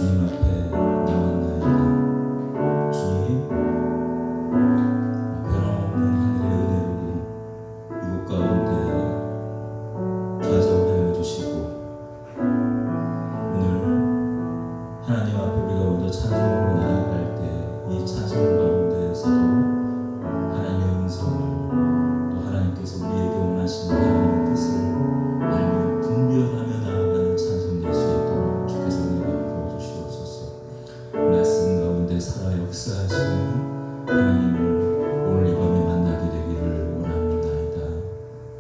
주님 앞에 나왔나이다. 주님, 변함없는 하늘의 은혜로 이곳 가운데 좌정하여 주시고, 오늘 하나님 앞에 우리가 먼저 찬송으로 나아갈 때 이 찬송 가운데에서도 하나님의 음성을, 또 하나님께서 우리에게 원하시는 하나님의 뜻을 알며 분별하며 나아가는 찬송 될 수 있도록 주께서 은혜가 부어주시옵소서. 말씀 가운데 살아 역사하시는 하나님을 오늘 이 밤에 만나게 되기를 원합니다이다.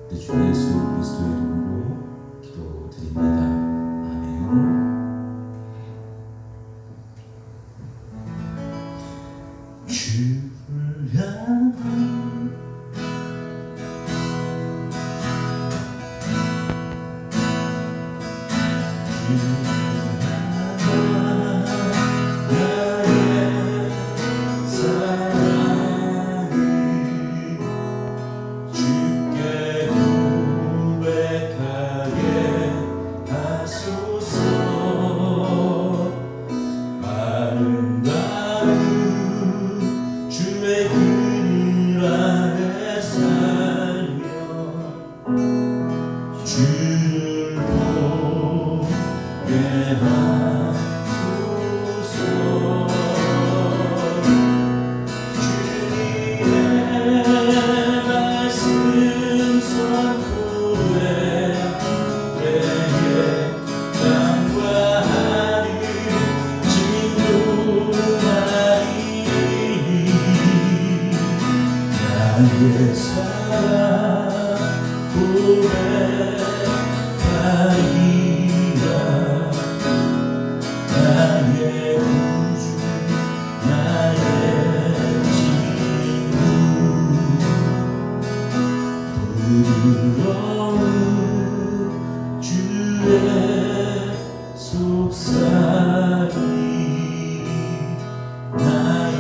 내 주 예수 그리스도의 이름으로 기도드립니다. 아멘. 주를 향한 나의 사랑 고백하리라. 나의 구주 나의 친구 부드러운 주의 속삭이 나의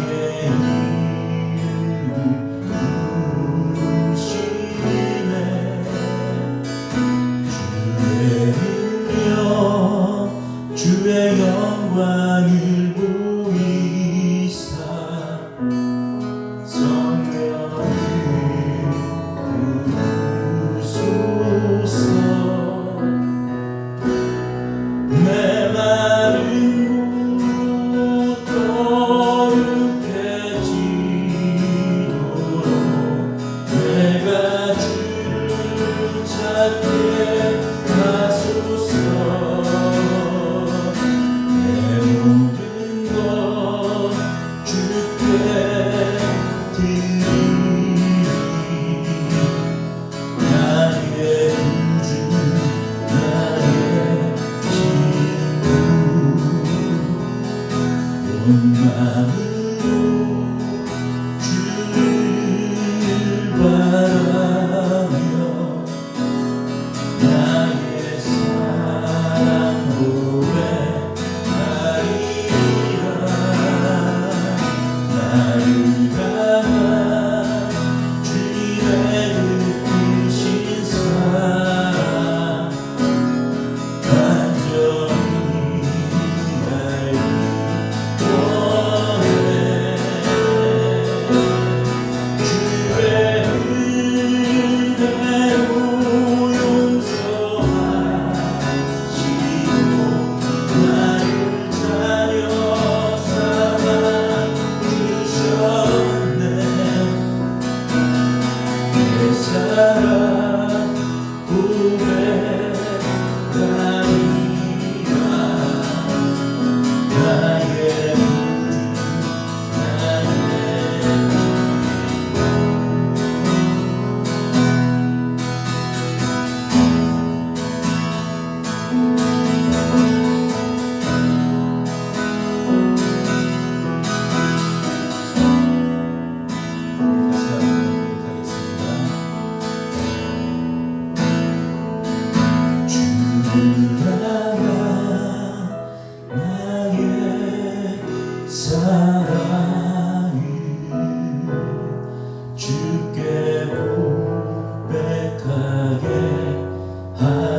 주의 영광을 보이사 성령을 부으소서. 내 마른 곳 거룩해지도록 내가 주를 찾게 하소서. 온 마음으로 주를 바라며 나의 사랑 고백하리라. 나를 향한 주님의 크신 사랑 완전히 알기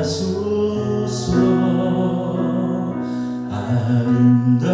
하소서. 아름다운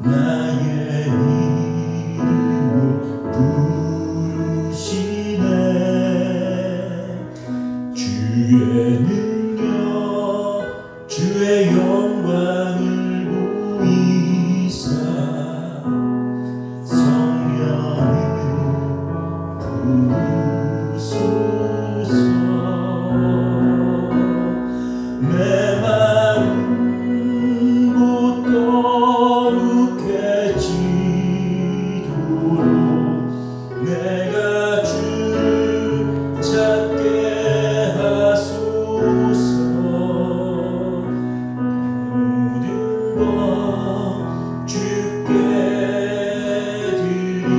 나의 이름을 부르시네. 주의 능력 주의 영광을 보이사 성령을 부으소서. 내 마음 곧 거룩해지도록 내가 주를 찾게 하소서. 모든 것 주께 드리리.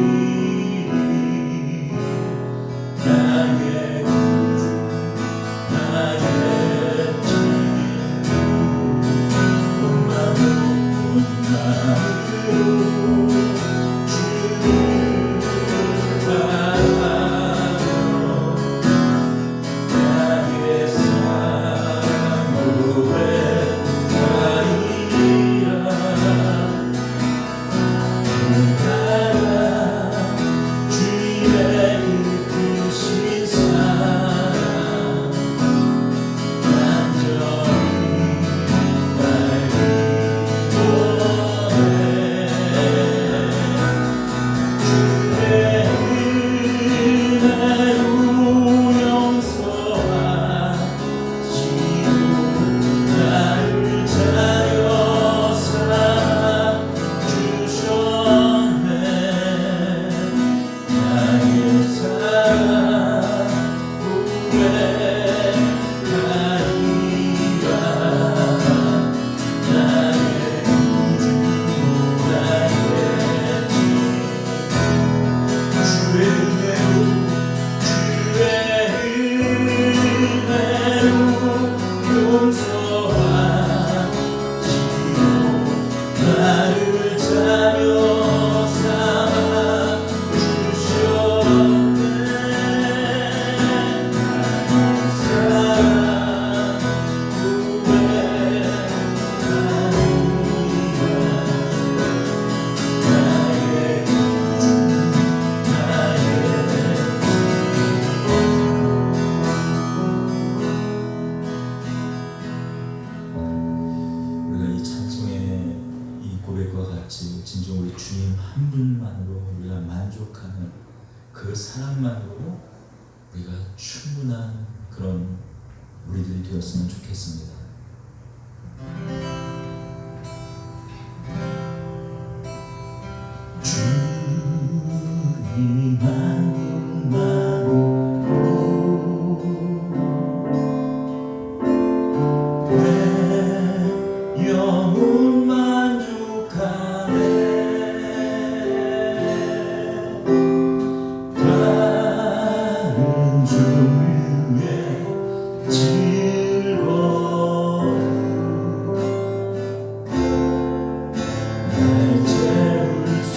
나의 구주 나의 진리 온 마음으로 주를 바라며 나의 삶 고백하리라. 주님의 이끄신 사랑 간절히 알기 원해. 주의 은혜로 용서하시고 나를 자녀 삼아 주셨네. 나의 사랑 고백하리라. 나의 구주 나의 진 주의 은혜로 용서하시고 나를 자녀 삼아 주셨네. 나의 사랑 고백하리라. 나의 구주 나의 우리가 이 찬송의 이 고백과 같이 진정 우리 주님 한 분만으로 우리가 만족하는 그 사랑만으로 우리가 충분한 그런 우리들이 되었으면 좋겠습니다. 주님 한 분만으로 내 영혼 만족하네. 다른 종류의 즐거움 날 채울 수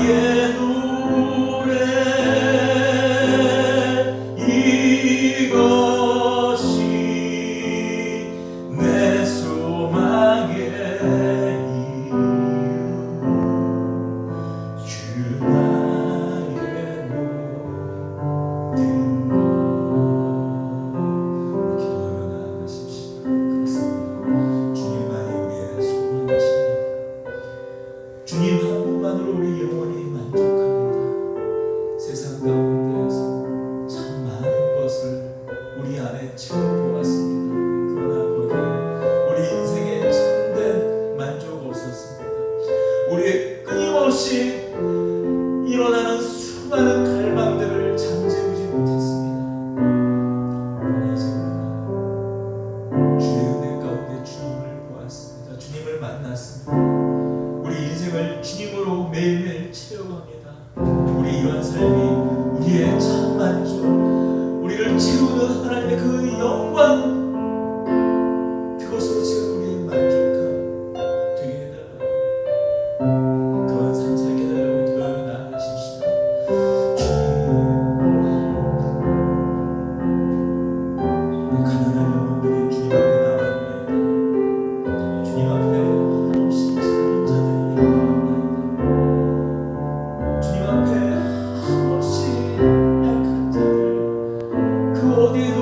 나의 노래 이것이 내 소망의 이유 주 나의 모든 것 기도하며 나아가십시다. 그렇습니다. 주님 나의 우리의 소망이십니다. 주님 한 분만으로 우리 영원히 만족합니다. 세상 가운데에서 참 많은 것을 우리 안에 채워보았습니다. 그러나 거기에 우리 인생에 참된 만족 없었습니다. 우리의 끊임없이 일어나는 수많은 갈망들을 잠재우지 못했습니다. 그러나 이제 우리가 주의 은혜 가운데 주님을 보았습니다. 주님을 만났습니다. 우리 인생을 주님으로 매일매일 채워갑니다. 우리 이러한 삶이 우리의 참 만족, 우리를 채우는 하나님의 그 영광, 그것으로 지금 우리의 만족함 되게 해달라고, 그런 삶 살게 해달라고 기도하며 나아가십시다. 주님, 가난한 영혼들이 주님 앞에 나왔나이다. 주님 앞에 한없이 작은 자들이 나왔나이다. 주님 앞에 한없이 약한 자들, 그 어디에도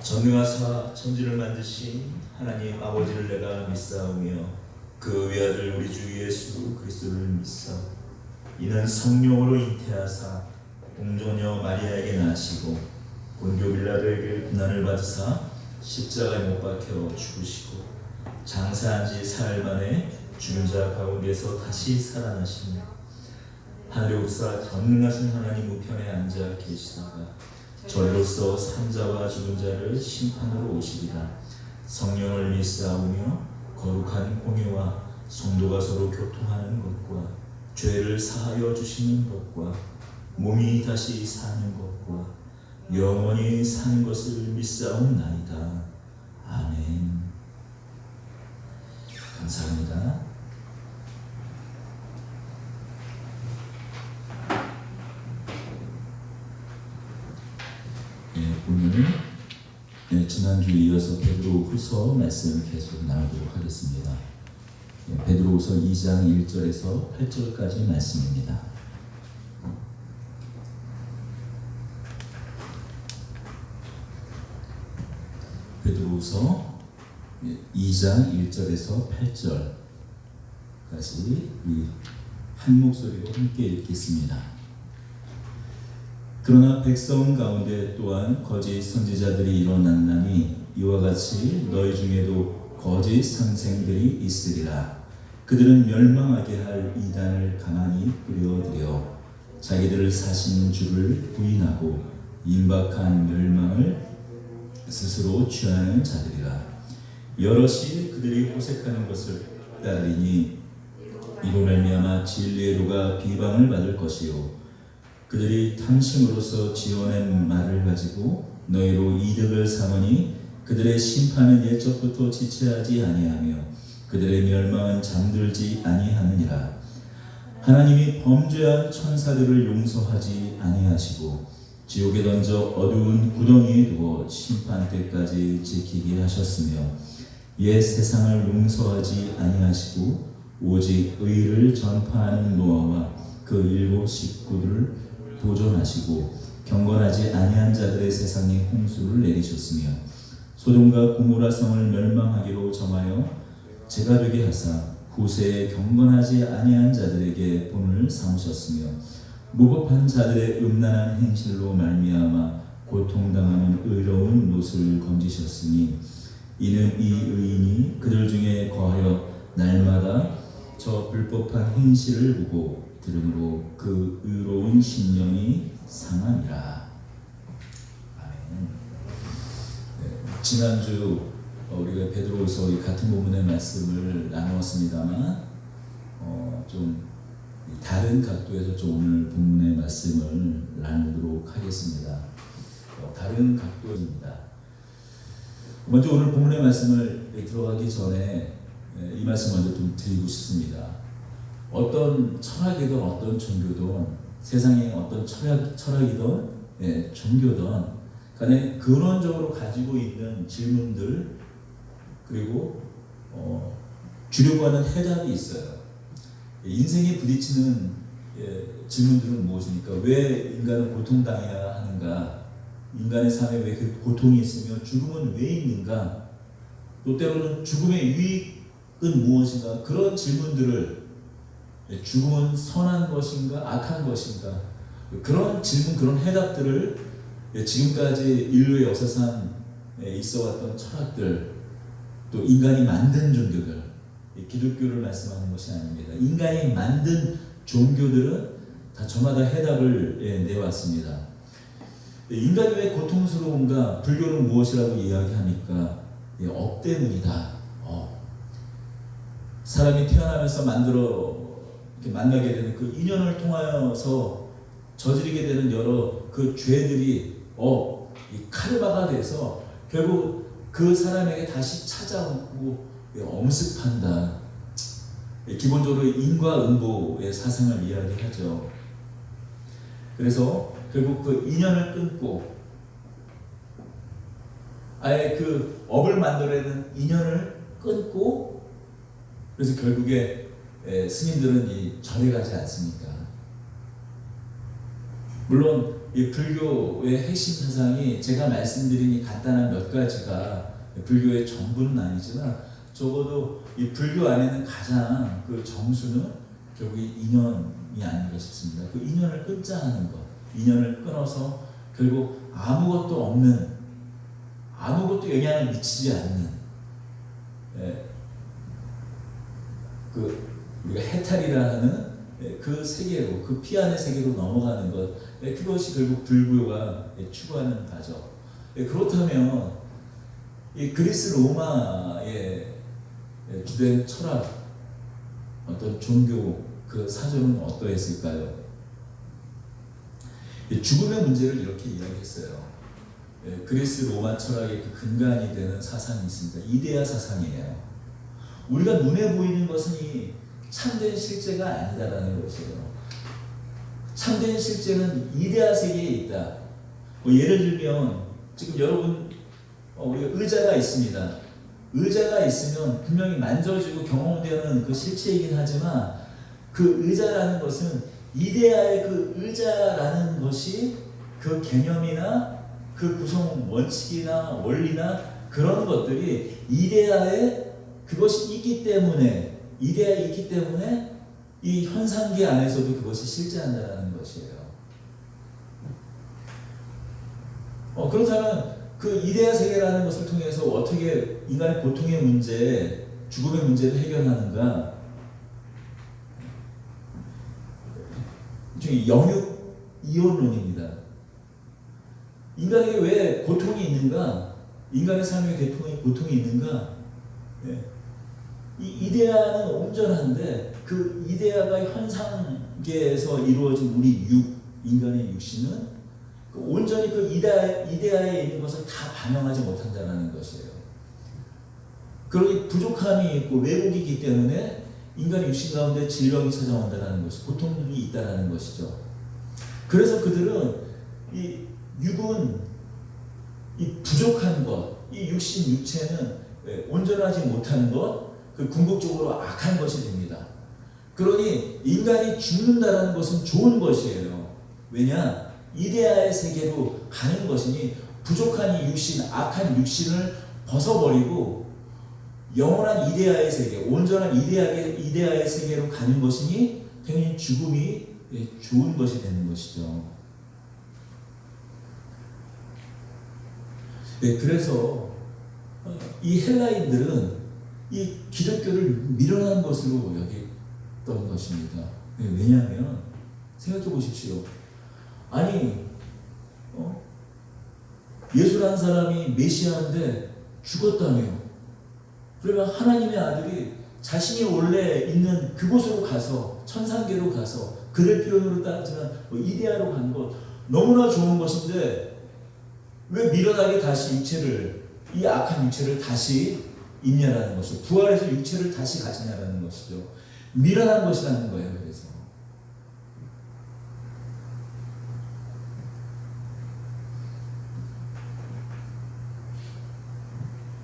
전능하사 천지를 만드신 하나님 아버지를 내가 믿사오며 그 외아들 우리 주 예수 그리스도를 믿사오. 이는 성령으로 잉태하사 공조녀 마리아에게 나시고 본교 빌라도에게 고난을 받으사 십자가에 못 박혀 죽으시고 장사한 지 사흘 만에 죽은 자 가운데서 다시 살아나시며 하늘의 우사 전능하신 하나님 우편에 앉아 계시다가 저희로서 산자와 죽은 자를 심판으로 오시리라. 성령을 믿사오며 거룩한 공예와 성도가 서로 교통하는 것과 죄를 사하여 주시는 것과 몸이 다시 사는 것과 영원히 사는 것을 믿사옵나이다. 아멘. 감사합니다. 오늘 지난주에 이어서 베드로후서 말씀 계속 나누도록 하겠습니다. 베드로후서 2장 1절에서 8절까지 말씀입니다. 베드로후서 2장 1절에서 8절까지 한 목소리로 함께 읽겠습니다. 그러나 백성 가운데 또한 거짓 선지자들이 일어났나니 이와 같이 너희 중에도 거짓 선생들이 있으리라. 그들은 멸망하게 할 이단을 가만히 끌어들여 자기들을 사신 주를 부인하고 임박한 멸망을 스스로 취하는 자들이라. 여럿이 그들이 호색하는 것을 따르니 이로 말미암아 진리의 도가 비방을 받을 것이요 그들이 탐심으로써 지어낸 말을 가지고 너희로 이득을 삼으니 그들의 심판은 옛적부터 지체하지 아니하며 그들의 멸망은 잠들지 아니하느니라. 하나님이 범죄한 천사들을 용서하지 아니하시고 지옥에 던져 어두운 구덩이에 두어 심판 때까지 지키게 하셨으며 옛 세상을 용서하지 아니하시고 오직 의를 전파하는 노아와 그 일곱 식구들을 보존하시고 경건하지 아니한 자들의 세상에 홍수를 내리셨으며 소돔과 고모라 성을 멸망하기로 정하여 죄가 되게 하사 후세에 경건하지 아니한 자들에게 본을 삼으셨으며 무법한 자들의 음란한 행실로 말미암아 고통당하는 의로운 노수를 건지셨으니 이는 이 의인이 그들 중에 거하여 날마다 저 불법한 행실을 보고 들음으로 그 의로운 심령이 상하니라. 아멘. 지난주 우리가 베드로후서 같은 본문의 말씀을 나누었습니다만 좀 다른 각도에서 좀 오늘 본문의 말씀을 나누도록 하겠습니다. 다른 각도입니다. 먼저 오늘 본문의 말씀을 들어가기 전에 이 말씀 먼저 좀 드리고 싶습니다. 어떤 철학이든 어떤 종교든 세상에 어떤 철학이든 종교든 간에 근원적으로 가지고 있는 질문들 그리고 주려고 하는 해답이 있어요. 인생에 부딪히는 질문들은 무엇입니까? 왜 인간은 고통당해야 하는가? 인간의 삶에 왜 그 고통이 있으며 죽음은 왜 있는가? 또 때로는 죽음의 유익은 무엇인가? 그런 질문들을 죽음은 선한 것인가 악한 것인가 그런 질문 그런 해답들을 지금까지 인류의 역사상 있어왔던 철학들 또 인간이 만든 종교들 기독교를 말씀하는 것이 아닙니다. 인간이 만든 종교들은 다 저마다 해답을 내왔습니다. 인간이 왜 고통스러운가? 불교는 무엇이라고 이야기하니까 업 때문이다. 사람이 태어나면서 만나게 되는 그 인연을 통하여서 저지르게 되는 여러 그 죄들이 카르마가 돼서 결국 그 사람에게 다시 찾아오고 엄습한다. 기본적으로 인과응보의 사상을 이야기하죠. 그래서 결국 그 인연을 끊고 아예 그 업을 만들어내는 인연을 끊고 그래서 결국에 스님들은 이 절에 가지 않습니까? 물론 이 불교의 핵심 사상이 제가 말씀드린 이 간단한 몇 가지가 불교의 전부는 아니지만 적어도 이 불교 안에는 가장 그 정수는 결국 인연이 아닌가 싶습니다. 그 인연을 끊자 하는 것, 인연을 끊어서 결국 아무것도 없는, 아무것도 영향을 미치지 않는, 그 우리가 해탈이라 하는 그 세계로, 그 피안의 세계로 넘어가는 것, 그것이 결국 불교가 추구하는 바죠. 그렇다면 이 그리스 로마의 주된 철학, 어떤 종교 그 사조는 어떠했을까요? 죽음의 문제를 이렇게 이야기했어요. 그리스 로마 철학의 그 근간이 되는 사상이 있습니다. 이데아 사상이에요. 우리가 눈에 보이는 것은 이 참된 실제가 아니다라는 것이에요. 참된 실제는 이데아 세계에 있다. 예를 들면 지금 여러분 우리가 의자가 있습니다. 의자가 있으면 분명히 만져지고 경험되는 그 실체이긴 하지만 그 의자라는 것은 이데아의 그 의자라는 것이 그 개념이나 그 구성 원칙이나 원리나 그런 것들이 이데아에 그것이 있기 때문에, 이데아에 있기 때문에 이 현상계 안에서도 그것이 실제한다는 것이에요. 그렇다면 그 이데아 세계라는 것을 통해서 어떻게 인간의 고통의 문제, 죽음의 문제를 해결하는가? 영육 이혼론입니다. 인간에게 왜 고통이 있는가? 인간의 삶에 고통이 있는가? 이 이데아는 온전한데 그 이데아가 현상계에서 이루어진 우리 인간의 육신은 온전히 그 이데아에 있는 것을 다 반영하지 못한다는 것이에요. 그러기 부족함이 있고 왜곡이기 때문에 인간의 육신 가운데 질병이 찾아온다는 것이, 고통이 있다는 것이죠. 그래서 그들은 이 육은 이 부족한 것, 이 육신, 육체는 온전하지 못한 것, 그 궁극적으로 악한 것이 됩니다. 그러니 인간이 죽는다는 것은 좋은 것이에요. 왜냐? 이데아의 세계로 가는 것이니 부족한 이 육신, 악한 육신을 벗어버리고 영원한 이데아의 세계, 온전한 이데아의 세계로 가는 것이니 당연히 죽음이 좋은 것이 되는 것이죠. 그래서 이 헬라인들은 이 기독교를 미련한 것으로 여겼던 것입니다. 왜냐하면 생각해 보십시오. 아니 예수라는 사람이 메시아인데 죽었다며. 그러면 하나님의 아들이 자신이 원래 있는 그곳으로 가서 천상계로 가서 그들 표현으로 따지면 이데아로 간 것 너무나 좋은 것인데 왜 미련하게 다시 육체를, 이 악한 육체를 다시 입냐라는 것이죠. 부활해서 육체를 다시 가지냐라는 것이죠. 미련한 것이라는 거예요. 그래서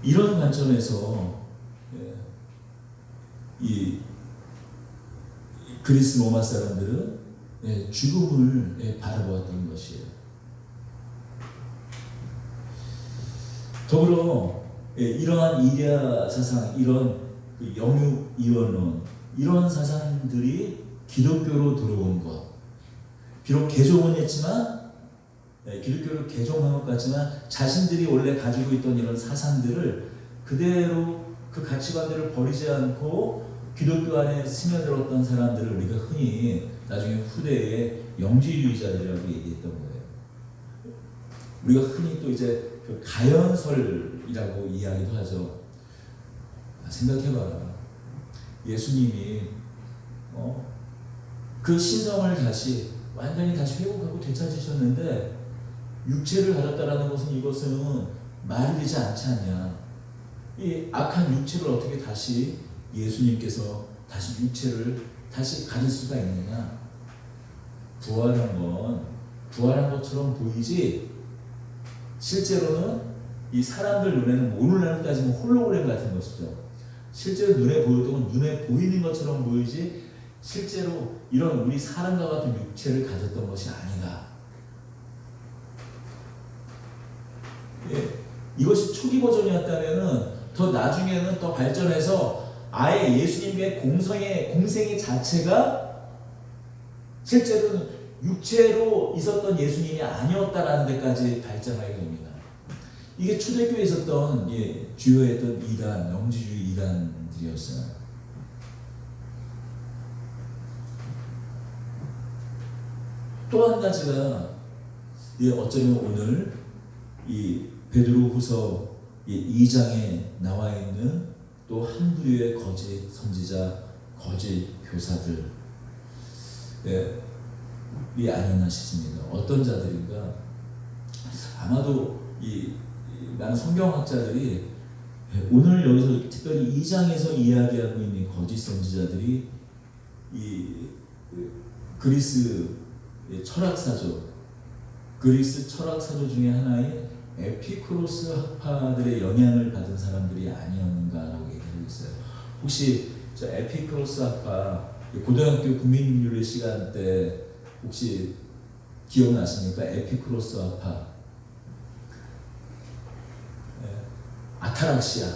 이런 관점에서 이 그리스 로마 사람들은 죽음을 바라보았던 것이에요. 더불어 이러한 이데아 사상, 이런 영육 이원론, 이런 사상들이 기독교로 들어온 것, 비록 개종은 했지만 기독교를 개종한 것 같지만 자신들이 원래 가지고 있던 이런 사상들을 그대로 그 가치관들을 버리지 않고 기독교 안에 스며들었던 사람들을 우리가 흔히 나중에 후대에 영지주의자들이라고 얘기했던 거예요. 우리가 흔히 또 이제 그 가연설이라고 이야기도 하죠. 생각해봐라. 예수님이 그 신성을 완전히 다시 회복하고 되찾으셨는데 육체를 가졌다라는 것은 이것은 말이 되지 않지 않냐. 이 악한 육체를 어떻게 다시 예수님께서 다시 육체를 다시 가질 수가 있느냐. 부활한 것처럼 보이지 실제로는 이 사람들 눈에는 오늘날 따지면 홀로그램 같은 것이죠. 실제로 눈에 보였던 건 눈에 보이는 것처럼 보이지 실제로 이런 우리 사람과 같은 육체를 가졌던 것이 아니다. 예, 이것이 초기 버전이었다면은 더 나중에는 더 발전해서 아예 예수님의 공생의 자체가 실제로는 육체로 있었던 예수님이 아니었다라는 데까지 발전하게 됩니다. 이게 초대교회에 있었던 주요했던 이단, 영지주의 이단들이었어요. 또 한 가지가 어쩌면 오늘 이 베드로후서 2장에 나와 있는 또 한 부류의 거짓 선지자, 거짓 교사들이 아니었나 싶습니다. 어떤 자들인가? 아마도 많은 성경학자들이 오늘 여기서 특별히 2장에서 이야기하고 있는 거짓 선지자들이 그리스 철학사조 중에 하나인 에피쿠로스 학파들의 영향을 받은 사람들이 아니었는가라고 얘기하고 있어요. 혹시 저 에피쿠로스 학파 고등학교 국민윤리 시간 때 혹시 기억나십니까? 에피쿠로스 학파, 아타락시아,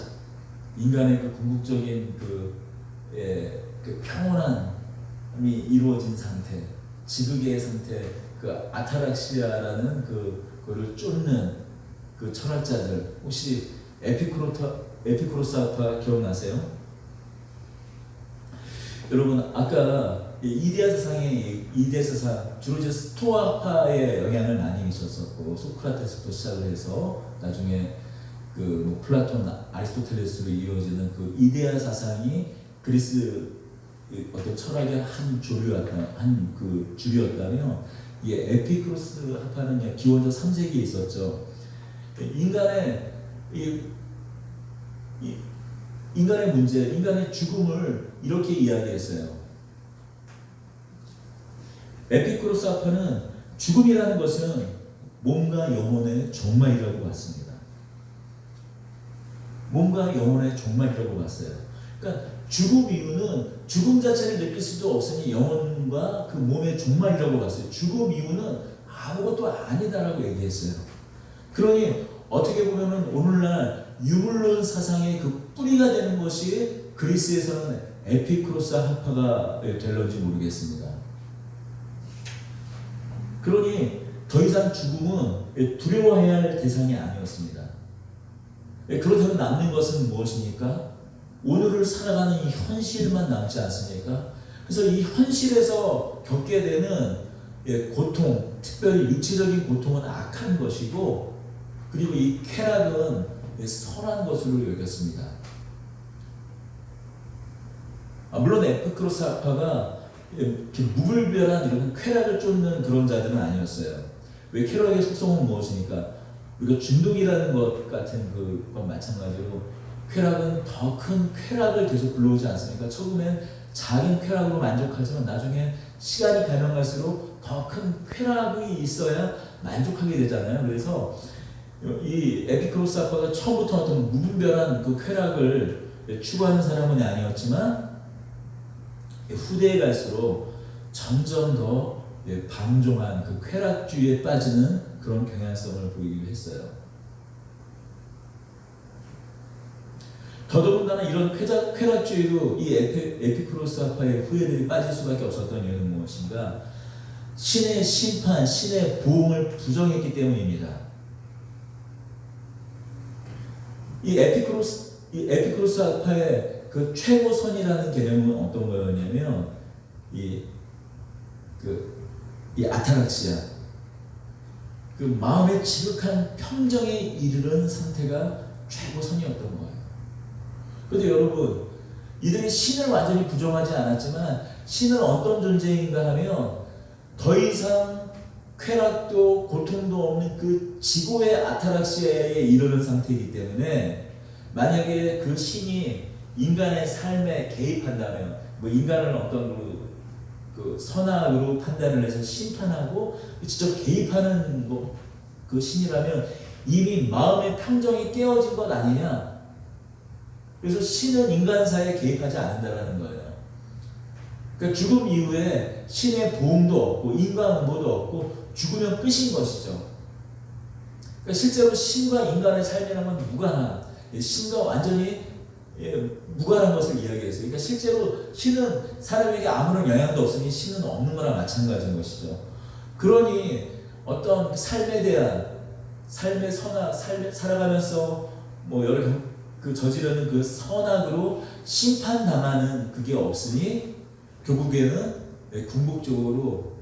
인간의 그 궁극적인 그 평온함이 이루어진 상태, 지극의 상태, 그 아타락시아라는 그거를 쫓는 그 철학자들, 혹시 에피쿠로스 학파 기억나세요? 여러분, 아까 이데아 사상 주로 이제 스토아파의 영향을 많이 미쳤었고, 소크라테스부터 시작을 해서 나중에 그 플라톤, 아리스토텔레스로 이루어지는 그 이데아 사상이 그리스 어떤 철학의 한 줄이었다면, 이 에피쿠로스 학파는 기원전 3세기에 있었죠. 인간의 문제, 인간의 죽음을 이렇게 이야기했어요. 에피쿠로스 학파는 죽음이라는 것은 몸과 영혼의 종말이라고 봤습니다. 몸과 영혼의 종말이라고 봤어요. 그러니까 죽음 이유는 죽음 자체를 느낄 수도 없으니 영혼과 그 몸의 종말이라고 봤어요. 죽음 이유는 아무것도 아니다라고 얘기했어요. 그러니 어떻게 보면 오늘날 유물론 사상의 그 뿌리가 되는 것이 그리스에서는 에피쿠로스 학파가 될런지 모르겠습니다. 그러니 더 이상 죽음은 두려워해야 할 대상이 아니었습니다. 그렇다면 남는 것은 무엇입니까? 오늘을 살아가는 이 현실만 남지 않습니까? 그래서 이 현실에서 겪게 되는 고통, 특별히 육체적인 고통은 악한 것이고, 그리고 이 쾌락은 선한 것으로 여겼습니다. 물론 에피쿠로스 학파가 이렇게 무분별한 이런 쾌락을 쫓는 그런 자들은 아니었어요. 왜 쾌락의 속성은 무엇입니까? 우리가 중독이라는 것 같은 그건 마찬가지로 쾌락은 더 큰 쾌락을 계속 불러오지 않습니까? 처음엔 작은 쾌락으로 만족하지만 나중에 시간이 가면 갈수록 더 큰 쾌락이 있어야 만족하게 되잖아요. 그래서 이 에피쿠로스 학파가 처음부터 어떤 무분별한 그 쾌락을 추구하는 사람은 아니었지만 후대에 갈수록 점점 더 방종한 그 쾌락주의에 빠지는 그런 경향성을 보이기도 했어요. 더더군다나 이런 쾌락주의로 이 에피쿠로스 학파의 후예들이 빠질 수밖에 없었던 이유는 무엇인가? 신의 심판, 신의 보응을 부정했기 때문입니다. 이 에피쿠로스 학파의 그 최고선이라는 개념은 어떤 거였냐면 이 아타락시아, 그 마음의 지극한 평정에 이르는 상태가 최고선이었던 거예요. 그런데 여러분, 이들이 신을 완전히 부정하지 않았지만 신은 어떤 존재인가 하면 더 이상 쾌락도 고통도 없는 그 지고의 아타락시아에 이르는 상태이기 때문에 만약에 그 신이 인간의 삶에 개입한다면, 인간을 어떤 그 선악으로 판단을 해서 심판하고 직접 개입하는 그 신이라면 이미 마음의 평정이 깨어진 것 아니냐. 그래서 신은 인간사에 개입하지 않는다라는 거예요. 그러니까 죽음 이후에 신의 보응도 없고 인과응보도 없고 죽으면 끝인 것이죠. 그러니까 실제로 신과 인간의 삶이라는 건 무관한, 신과 완전히 무관한 것을 이야기했어요. 그러니까 실제로 신은 사람에게 아무런 영향도 없으니 신은 없는 거나 마찬가지인 것이죠. 그러니 어떤 삶에 대한 삶의 살아가면서 뭐 여러 그 저지르는 그 선악으로 심판당하는 그게 없으니 결국에는 궁극적으로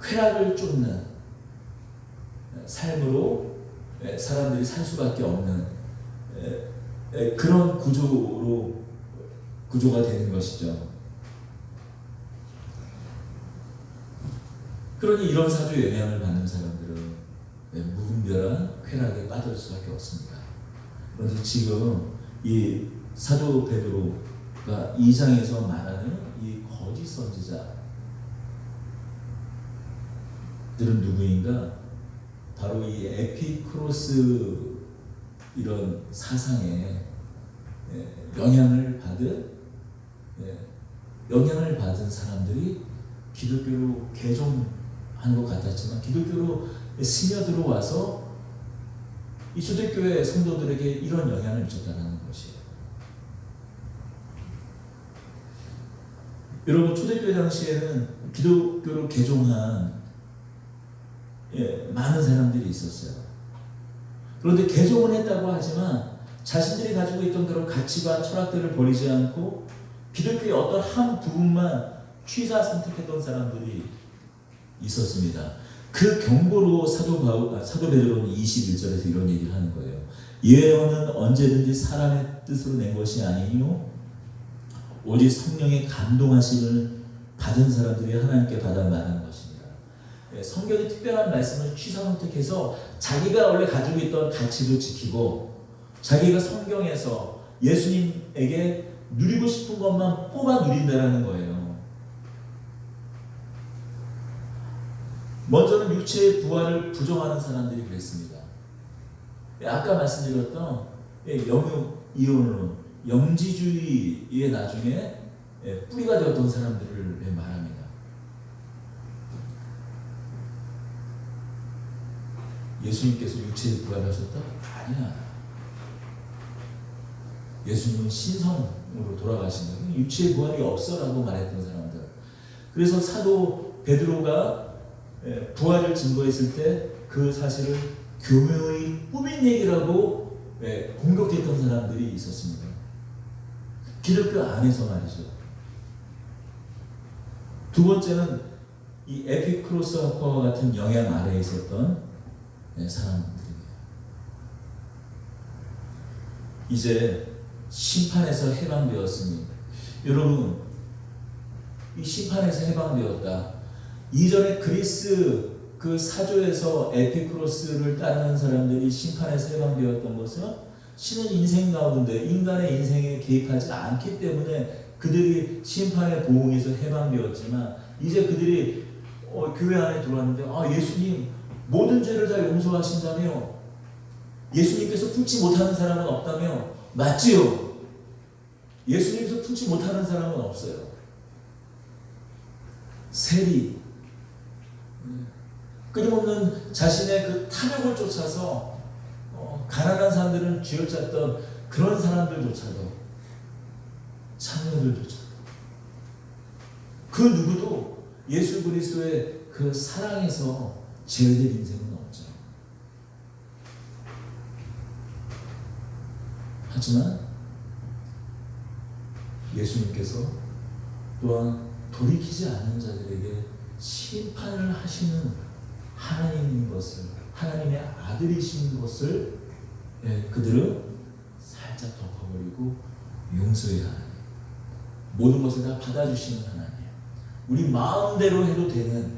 쾌락을 쫓는 삶으로 사람들이 살 수밖에 없는 그런 구조가 되는 것이죠. 그러니 이런 사주의 영향을 받는 사람들은 무분별한 쾌락에 빠질 수밖에 없습니다. 그래서 지금 이 사도 베드로가 2장에서 말하는 이 거짓 선지자들은 누구인가? 바로 이 에피크로스 이런 사상에 영향을 받은 사람들이 기독교로 개종한 것 같았지만 기독교로 스며들어와서 이 초대교회 성도들에게 이런 영향을 미쳤다는 것이에요. 여러분, 초대교회 당시에는 기독교로 개종한 많은 사람들이 있었어요. 그런데 개종은 했다고 하지만 자신들이 가지고 있던 그런 가치관, 철학들을 버리지 않고 기독교의 어떤 한 부분만 취사 선택했던 사람들이 있었습니다. 그 경고로 사도 베드로는 21절에서 이런 얘기를 하는 거예요. 예언은 언제든지 사람의 뜻으로 낸 것이 아니요 오직 성령의 감동하심을 받은 사람들이 하나님께 받아 말하는 것입니다. 성경의 특별한 말씀을 취사 선택해서 자기가 원래 가지고 있던 가치도 지키고 자기가 성경에서 예수님에게 누리고 싶은 것만 뽑아 누린다는 거예요. 먼저는 육체의 부활을 부정하는 사람들이 그랬습니다. 아까 말씀드렸던 영육-이론론, 영지주의의 나중에 뿌리가 되었던 사람들을 말합니다. 예수님께서 육체의 부활하셨다? 아니야. 예수님은 신성으로 돌아가신다. 육체의 부활이 없어라고 말했던 사람들. 그래서 사도 베드로가 부활을 증거했을 때 그 사실을 교묘히 꾸민 얘기라고 공격했던 사람들이 있었습니다. 기독교 안에서 말이죠. 두 번째는 이 에피크로스 학파와 같은 영향 아래에 있었던 사람들입니다. 이제 심판에서 해방되었으니 여러분, 이 심판에서 해방되었다. 이전에 그리스 그 사조에서 에피크로스를 따르는 사람들이 심판에서 해방되었던 것은 신은 인생 가운데 인간의 인생에 개입하지 않기 때문에 그들이 심판의 보응에서 해방되었지만 이제 그들이 교회 안에 들어왔는데 예수님 모든 죄를 다 용서하신다며 예수님께서 품지 못하는 사람은 없다며 맞지요? 예수님께서 품지 못하는 사람은 없어요. 세리 끊임없는 자신의 그 탐욕을 쫓아서 가난한 사람들은 쥐를 짰던 그런 사람들조차도 창녀들조차도 그 누구도 예수 그리스도의 그 사랑에서 제외될 인생은 없죠. 하지만 예수님께서 또한 돌이키지 않는 자들에게 심판을 하시는 하나님인 것을, 하나님의 아들이신 것을 그들은 살짝 덮어버리고 용서해야 하나님, 모든 것을 다 받아주시는 하나님, 우리 마음대로 해도 되는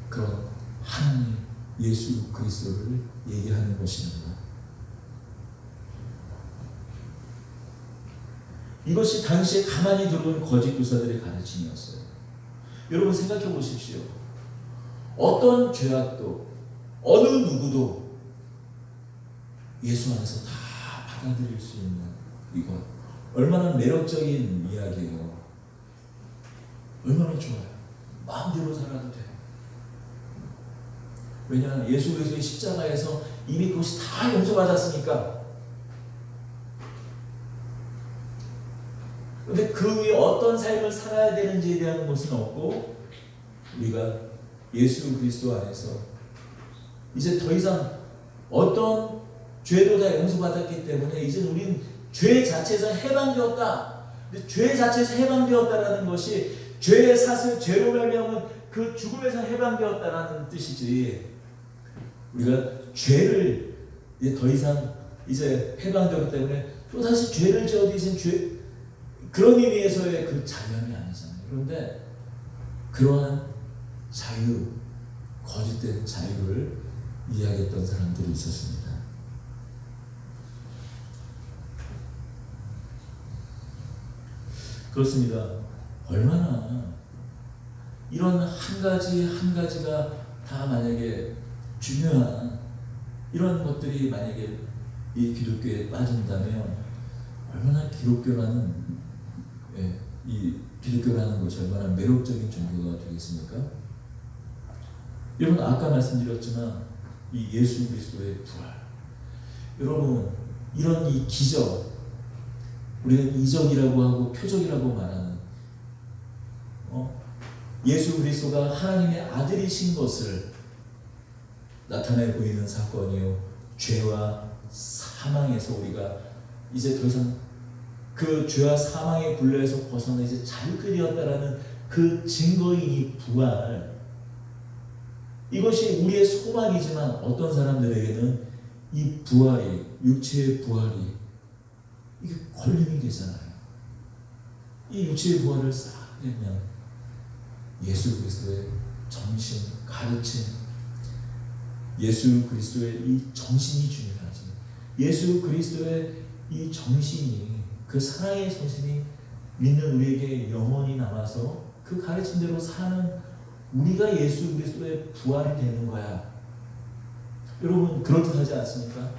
그런 하나님 예수 그리스도를 얘기하는 것입니다. 이것이 당시에 가만히 들어온 거짓 교사들의 가르침이었어요. 여러분 생각해 보십시오. 어떤 죄악도 어느 누구도 예수 안에서 다 받아들일 수 있는 이것 얼마나 매력적인 이야기예요. 얼마나 좋아요. 마음대로 살아도 돼요. 왜냐하면 예수 그리스도의 십자가에서 이미 그것이 다 용서받았으니까. 그런데 그 위에 어떤 삶을 살아야 되는지에 대한 것은 없고, 우리가 예수 그리스도 안에서 이제 더 이상 어떤 죄도 다 용서받았기 때문에 이제 우리는 죄 자체에서 해방되었다. 근데 죄 자체에서 해방되었다라는 것이 죄의 사슬, 죄로 말미암은 그 죽음에서 해방되었다라는 뜻이지, 우리가 죄를 이제 더 이상 이제 해방되었기 때문에 또 다시 죄를 지어도 이제 죄, 그런 의미에서의 그 자유함이 아니잖아요. 그런데 그러한 자유, 거짓된 자유를 이야기했던 사람들이 있었습니다. 그렇습니다. 얼마나 이런 한 가지 한 가지가 다 만약에 중요한 이런 것들이 만약에 이 기독교에 빠진다면 얼마나 기독교라는 이 기독교라는 것이 얼마나 매력적인 종교가 되겠습니까? 여러분, 아까 말씀드렸지만 이 예수 그리스도의 부활, 여러분, 이런 이 기적, 우리는 이적이라고 하고 표적이라고 말하는 예수 그리스도가 하나님의 아들이신 것을 나타내 보이는 사건이요, 죄와 사망에서 우리가 이제 더 이상 그 죄와 사망의 굴레에서 벗어나 이제 자유케 되었다라는 그 증거인 이 부활, 이것이 우리의 소망이지만 어떤 사람들에게는 이 부활이, 육체의 부활이 이게 걸림이 되잖아요. 이 육체의 부활을 쌓으려면 예수 그리스도의 정신, 가르침, 예수 그리스도의 이 정신이 중요하지. 예수 그리스도의 이 정신이, 그 사랑의 정신이 믿는 우리에게 영원히 남아서 그 가르침대로 사는 우리가 예수 그리스도의 부활이 되는 거야. 여러분, 그렇듯하지 않습니까?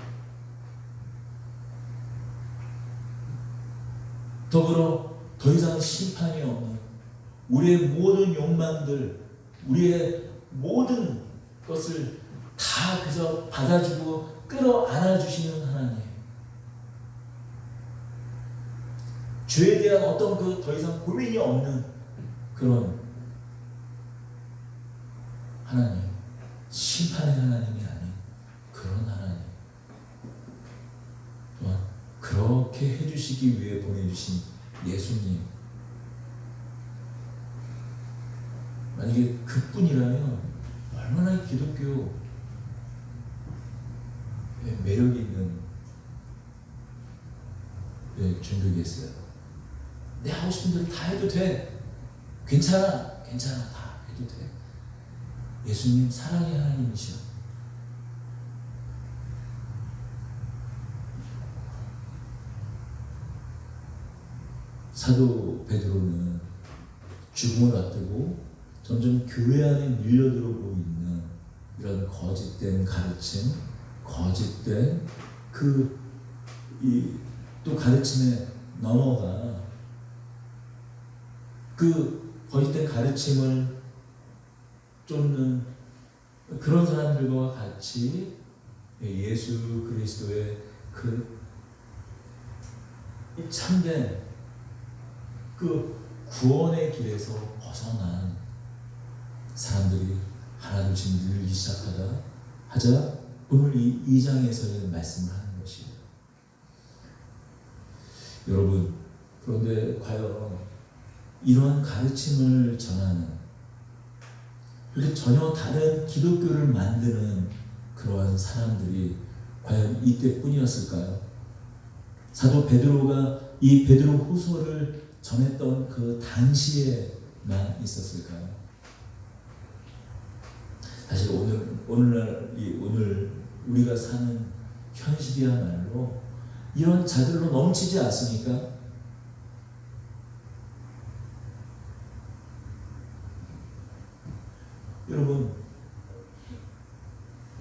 더불어 더 이상 심판이 없는 우리의 모든 욕망들, 우리의 모든 것을 다 그저 받아주고 끌어안아주시는 하나님, 죄에 대한 어떤 그 더 이상 고민이 없는 그런 하나님, 심판의 하나님이 아닌 그런 하나님, 또한 그렇게 해주시기 위해 보내주신 예수님, 만약에 그뿐이라면 얼마나 기독교의 매력이 있는 종교겠어요. 내 하고 싶은 대로 다 해도 돼. 괜찮아, 다 해도 돼. 예수님 사랑의 하나님이시여. 사도 베드로는 죽음을 앞두고 점점 교회 안에 밀려들어오고 있는 이런 거짓된 가르침, 거짓된 또 가르침에 넘어가 그 거짓된 가르침을 쫓는 그런 사람들과 같이 예수 그리스도의 그 참된 그 구원의 길에서 벗어난 사람들이 하나둘씩 늘기 하자 오늘 이 2장에서의 말씀을 하는 것이에요. 여러분, 그런데 과연 이러한 가르침을 전하는, 그렇게 전혀 다른 기독교를 만드는 그러한 사람들이 과연 이때뿐이었을까요? 사도 베드로가 이 베드로 후서를 전했던 그 당시에만 있었을까요? 사실 오늘 우리가 사는 현실이야말로 이런 자들로 넘치지 않습니까? 여러분,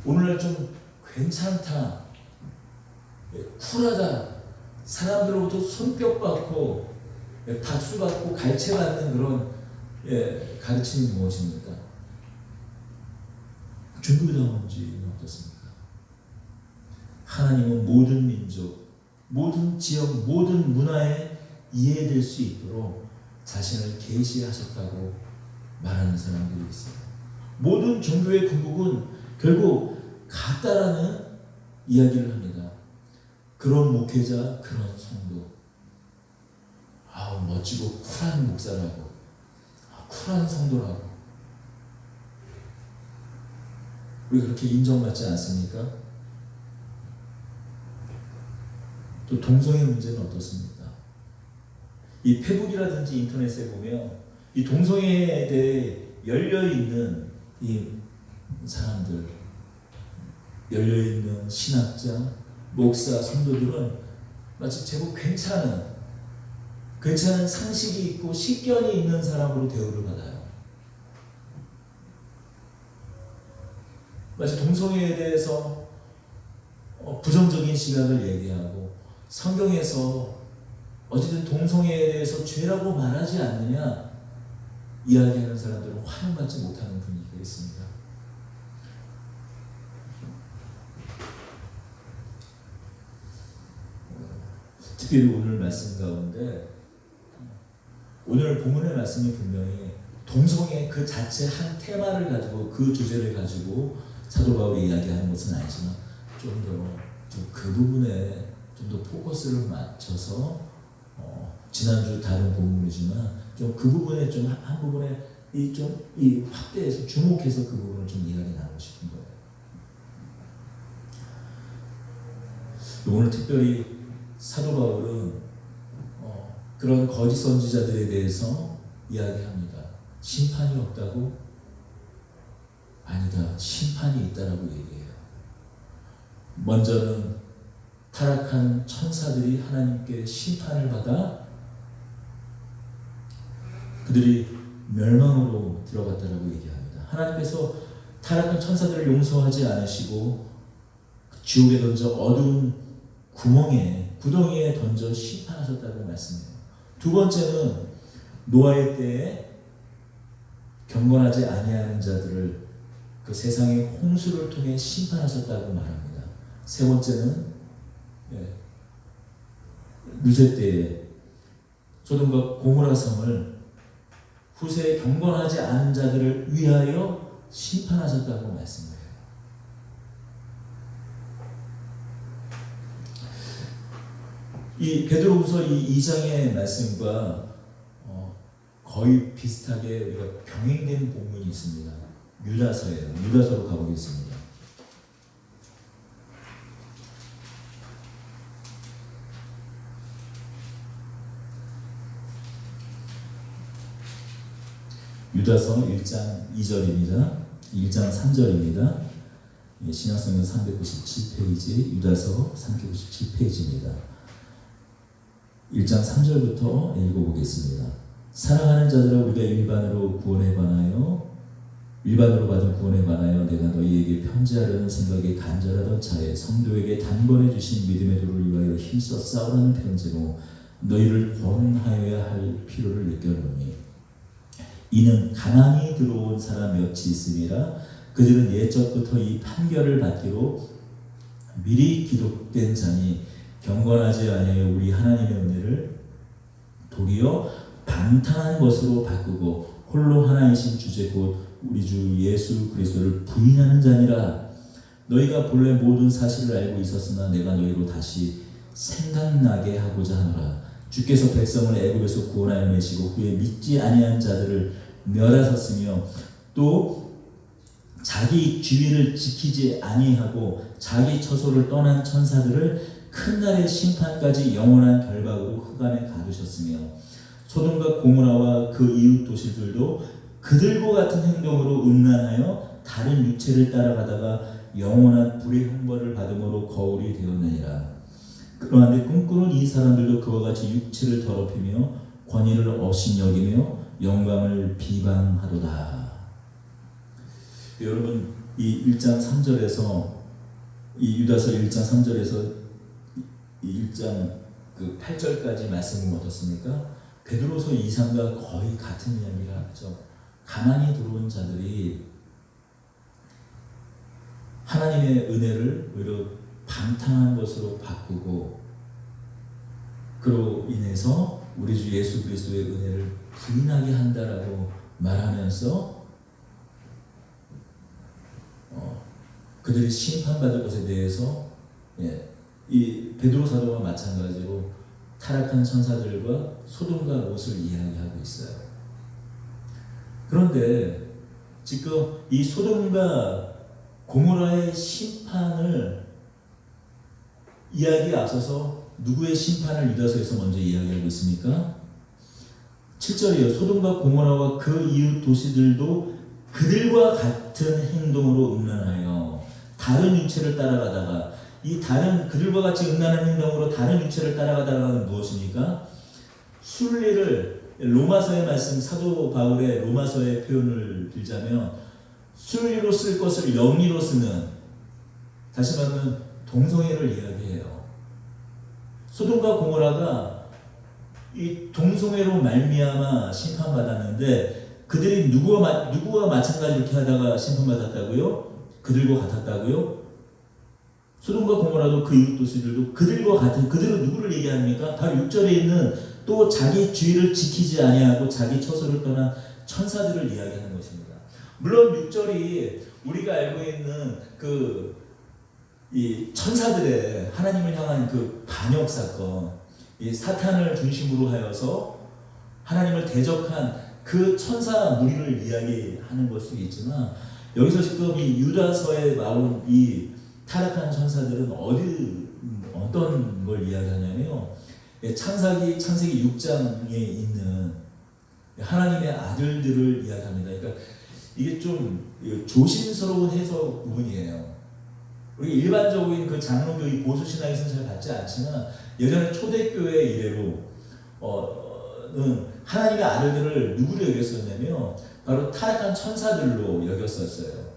오늘날 좀 괜찮다, 쿨하다, 사람들로부터 손뼉받고 박수받고 갈채받는 그런 가르침이 무엇입니까? 종교다운 문제는 어떻습니까? 하나님은 모든 민족, 모든 지역, 모든 문화에 이해될 수 있도록 자신을 계시하셨다고 말하는 사람들이 있어요. 모든 종교의 궁극은 결국 같다라는 이야기를 합니다. 그런 목회자, 그런 성도, 멋지고 쿨한 목사라고, 쿨한 성도라고, 우리 그렇게 인정받지 않습니까? 또 동성애 문제는 어떻습니까? 이 페북이라든지 인터넷에 보면 이 동성애에 대해 열려있는 이 사람들, 열려있는 신학자, 목사, 성도들은 마치 제법 괜찮은 상식이 있고 식견이 있는 사람으로 대우를 받아요. 마치 동성애에 대해서 부정적인 시각을 얘기하고 성경에서 어쨌든 동성애에 대해서 죄라고 말하지 않느냐 이야기하는 사람들은 환영받지 못하는 분위기가 있습니다. 특별히 오늘 말씀 가운데 오늘 본문의 말씀이 분명히 동성애 그 자체 한 테마를 가지고 그 주제를 가지고 사도 바울이 이야기하는 것은 아니지만 좀 더 그 부분에 좀 더 포커스를 맞춰서 지난주 다른 본문이지만 좀 그 부분에 좀 한 부분에 이 확대해서 주목해서 그 부분을 좀 이야기 나누고 싶은 거예요. 오늘 특별히 사도 바울은 그런 거짓 선지자들에 대해서 이야기합니다. 심판이 없다고? 아니다. 심판이 있다라고 얘기해요. 먼저는 타락한 천사들이 하나님께 심판을 받아 그들이 멸망으로 들어갔다라고 얘기합니다. 하나님께서 타락한 천사들을 용서하지 않으시고 지옥에 던져 어두운 구덩이에 던져 심판하셨다고 말씀해요. 두 번째는 노아의 때에 경건하지 아니하는 자들을 그 세상의 홍수를 통해 심판하셨다고 말합니다. 세 번째는 루세 때에 소돔과 고모라 성을 후세에 경건하지 않은 자들을 위하여 심판하셨다고 말씀해요. 이 베드로후서 이 2장의 말씀과 거의 비슷하게 우리가 병행된 본문이 있습니다. 유다서예요. 유다서로 가보겠습니다. 유다서 1장 2절입니다. 1장 3절입니다. 신약성경 397페이지, 유다서 397페이지입니다. 1장 3절부터 읽어보겠습니다. 사랑하는 자들아, 우리가 일반으로 받은 구원에 관하여 내가 너희에게 편지하려는 생각에 간절하던 차에 성도에게 단번에 주신 믿음의 도를 위하여 힘써 싸우라는 편지로 너희를 권하여야 할 필요를 느꼈노니 이는 가난이 들어온 사람 몇이 있음이라. 그들은 옛적부터 이 판결을 받기로 미리 기록된 자니 경건하지 아니하여 우리 하나님의 은혜를 도리어 방탕한 것으로 바꾸고 홀로 하나이신 주제 곧 우리 주 예수 그리스도를 부인하는 자니라. 너희가 본래 모든 사실을 알고 있었으나 내가 너희로 다시 생각나게 하고자 하노라. 주께서 백성을 애굽에서 구원하여 내시고 후에 믿지 아니한 자들을 멸하셨으며 또 자기 주의를 지키지 아니하고 자기 처소를 떠난 천사들을 큰 날의 심판까지 영원한 결박으로 흑암에 가두셨으며 소돔과 고모라와 그 이웃 도시들도 그들과 같은 행동으로 음란하여 다른 육체를 따라가다가 영원한 불의 형벌을 받음으로 거울이 되었느니라. 그러한데 꿈꾸는 이 사람들도 그와 같이 육체를 더럽히며 권위를 업신여기며 영광을 비방하도다. 여러분, 이 1장 3절에서 이 유다서 1장 3절에서 1장 그 8절까지 말씀은 어떻습니까? 베드로서 2장과 거의 같은 이야기를 하죠. 가난이 들어온 자들이 하나님의 은혜를 오히려 방탕한 것으로 바꾸고 그로 인해서 우리 주 예수 그리스도의 은혜를 부인하게 한다라고 말하면서 그들이 심판받을 것에 대해서 이 베드로 사도와 마찬가지로 타락한 천사들과 소돔과 롯을 이야기하고 있어요. 그런데 지금 이 소돔과 고모라의 심판을 이야기에 앞서서 누구의 심판을 유다서에서 먼저 이야기하고 있습니까? 7절이에요. 소돔과 고모라와 그 이웃 도시들도 그들과 같은 행동으로 음란하여 다른 유체를 따라가다가 이 다른 그들과 같이 음란한 행동으로 다른 유체를 따라가다가는 무엇입니까? 순리를 로마서의 말씀 사도 바울의 로마서의 표현을 들자면 순리로 쓸 것을 영리로 쓰는 다시 말하면 동성애를 이야기해요. 소돔과 고모라가 이 동성애로 말미암아 심판받았는데 그들이 누구와 마찬가지 이렇게 하다가 심판받았다고요? 그들과 같았다고요? 소돔과 고모라도 그 이웃 도시들도 그들과 같은 그들은 누구를 얘기합니까? 바로 6절에 있는 또 자기 주의를 지키지 아니하고 자기 처소를 떠난 천사들을 이야기하는 것입니다. 물론 6절이 우리가 알고 있는 이 천사들의 하나님을 향한 그 반역 사건, 이 사탄을 중심으로 하여서 하나님을 대적한 그 천사 무리를 이야기하는 걸 수도 있지만 여기서 지금 이 유다서에 나온 이 타락한 천사들은 어떤 걸 이야기하냐면요. 창세기 6장에 있는 하나님의 아들들을 이야기합니다. 그러니까 이게 좀 조심스러운 해석 부분이에요. 우리 일반적인 그 장로교의 보수신학에서는 잘 받지 않지만 예전에 초대교회 이래로는 하나님의 아들들을 누구로 여겼었냐면 바로 타락한 천사들로 여겼었어요.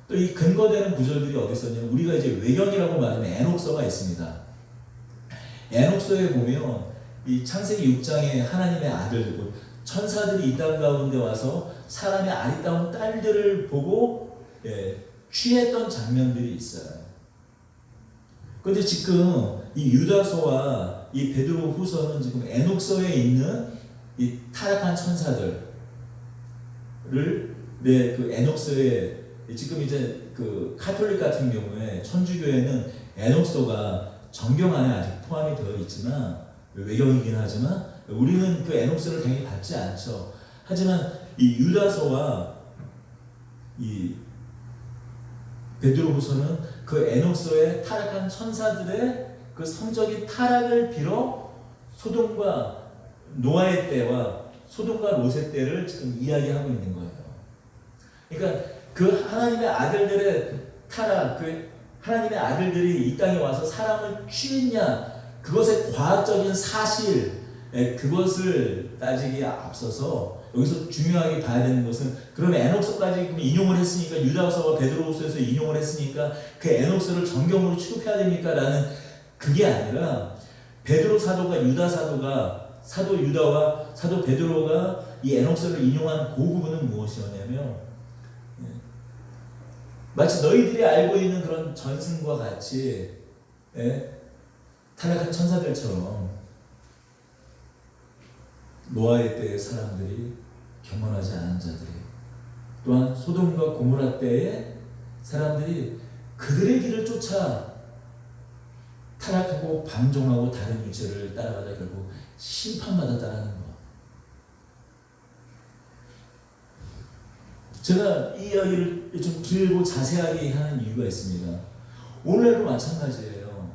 또 이 근거되는 구절들이 어디 있었냐면 우리가 이제 외경이라고 말하는 에녹서가 있습니다. 에녹서에 보면 이 창세기 6장에 하나님의 아들들 천사들이 이 땅 가운데 와서 사람의 아리따운 딸들을 보고 취했던 장면들이 있어요. 그런데 지금 이 유다서와 이 베드로 후서는 지금 에녹서에 있는 이 타락한 천사들을 그 에녹서에 지금 이제 그 카톨릭 같은 경우에 천주교에는 에녹서가 정경 안에 아직 포함이 되어 있지만 외경이긴 하지만 우리는 그 에녹서를 당연히 받지 않죠. 하지만 이 유다서와 이 베드로후서는 그 에녹서의 타락한 천사들의 그 성적인 타락을 빌어 소돔과 노아의 때와 소돔과 롯의 때를 지금 이야기하고 있는 거예요. 그러니까 그 하나님의 아들들의 타락, 그 하나님의 아들들이 이 땅에 와서 사람을 취했냐, 그것의 과학적인 사실, 그것을 따지기에 앞서서 여기서 중요하게 봐야 되는 것은 그러면 에녹서까지 인용을 했으니까 유다서와 베드로후서에서 인용을 했으니까 그 에녹서를 정경으로 취급해야 됩니까? 라는 그게 아니라 베드로 사도가 유다 사도가 사도 유다와 사도 베드로가 이 에녹서를 인용한 그 부분은 무엇이었냐면 마치 너희들이 알고 있는 그런 전승과 같이 타락한 천사들처럼 노아의 때의 사람들이 경건하지 않은 자들이 또한 소돔과 고모라 때의 사람들이 그들의 길을 쫓아 타락하고 방종하고 다른 유체를 따라가다 결국 심판받았다는 것. 제가 이 이야기를 좀 길고 자세하게 하는 이유가 있습니다. 오늘도 마찬가지예요.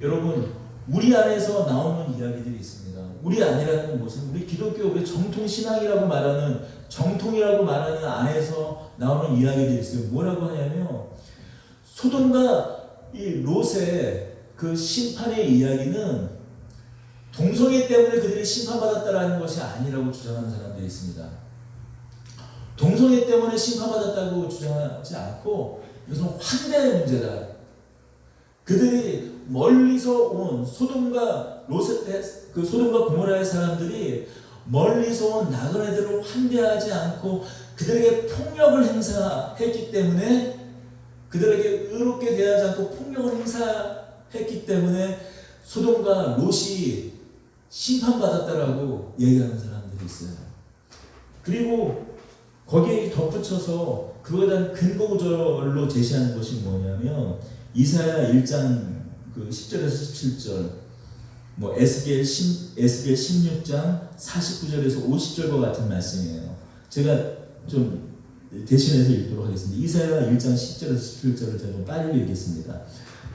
여러분, 우리 안에서 나오는 이야기들이 있습니다. 우리 안이라는 것은 우리 기독교 정통 신앙이라고 말하는 정통이라고 말하는 안에서 나오는 이야기들이 있어요. 뭐라고 하냐면 소돔과 이 롯의 그 심판의 이야기는 동성애 때문에 그들이 심판받았다라는 것이 아니라고 주장하는 사람들이 있습니다. 동성애 때문에 심판받았다고 주장하지 않고 이것은 환대의 문제다. 그들이 멀리서 온 소돔과 소돔과 고모라의 사람들이 멀리서 온 나그네들을 환대하지 않고 그들에게 폭력을 행사했기 때문에 그들에게 의롭게 대하지 않고 폭력을 행사했기 때문에 소돔과 롯이 심판받았다라고 얘기하는 사람들이 있어요. 그리고 거기에 덧붙여서 그거에 대한 근거 구절로 제시하는 것이 뭐냐면 이사야 1장 그 10절에서 17절, 뭐 에스겔 16장 49절에서 50절과 같은 말씀이에요. 제가 좀 대신해서 읽도록 하겠습니다. 이사야 1장 10절에서 17절을 제가 좀 빨리 읽겠습니다.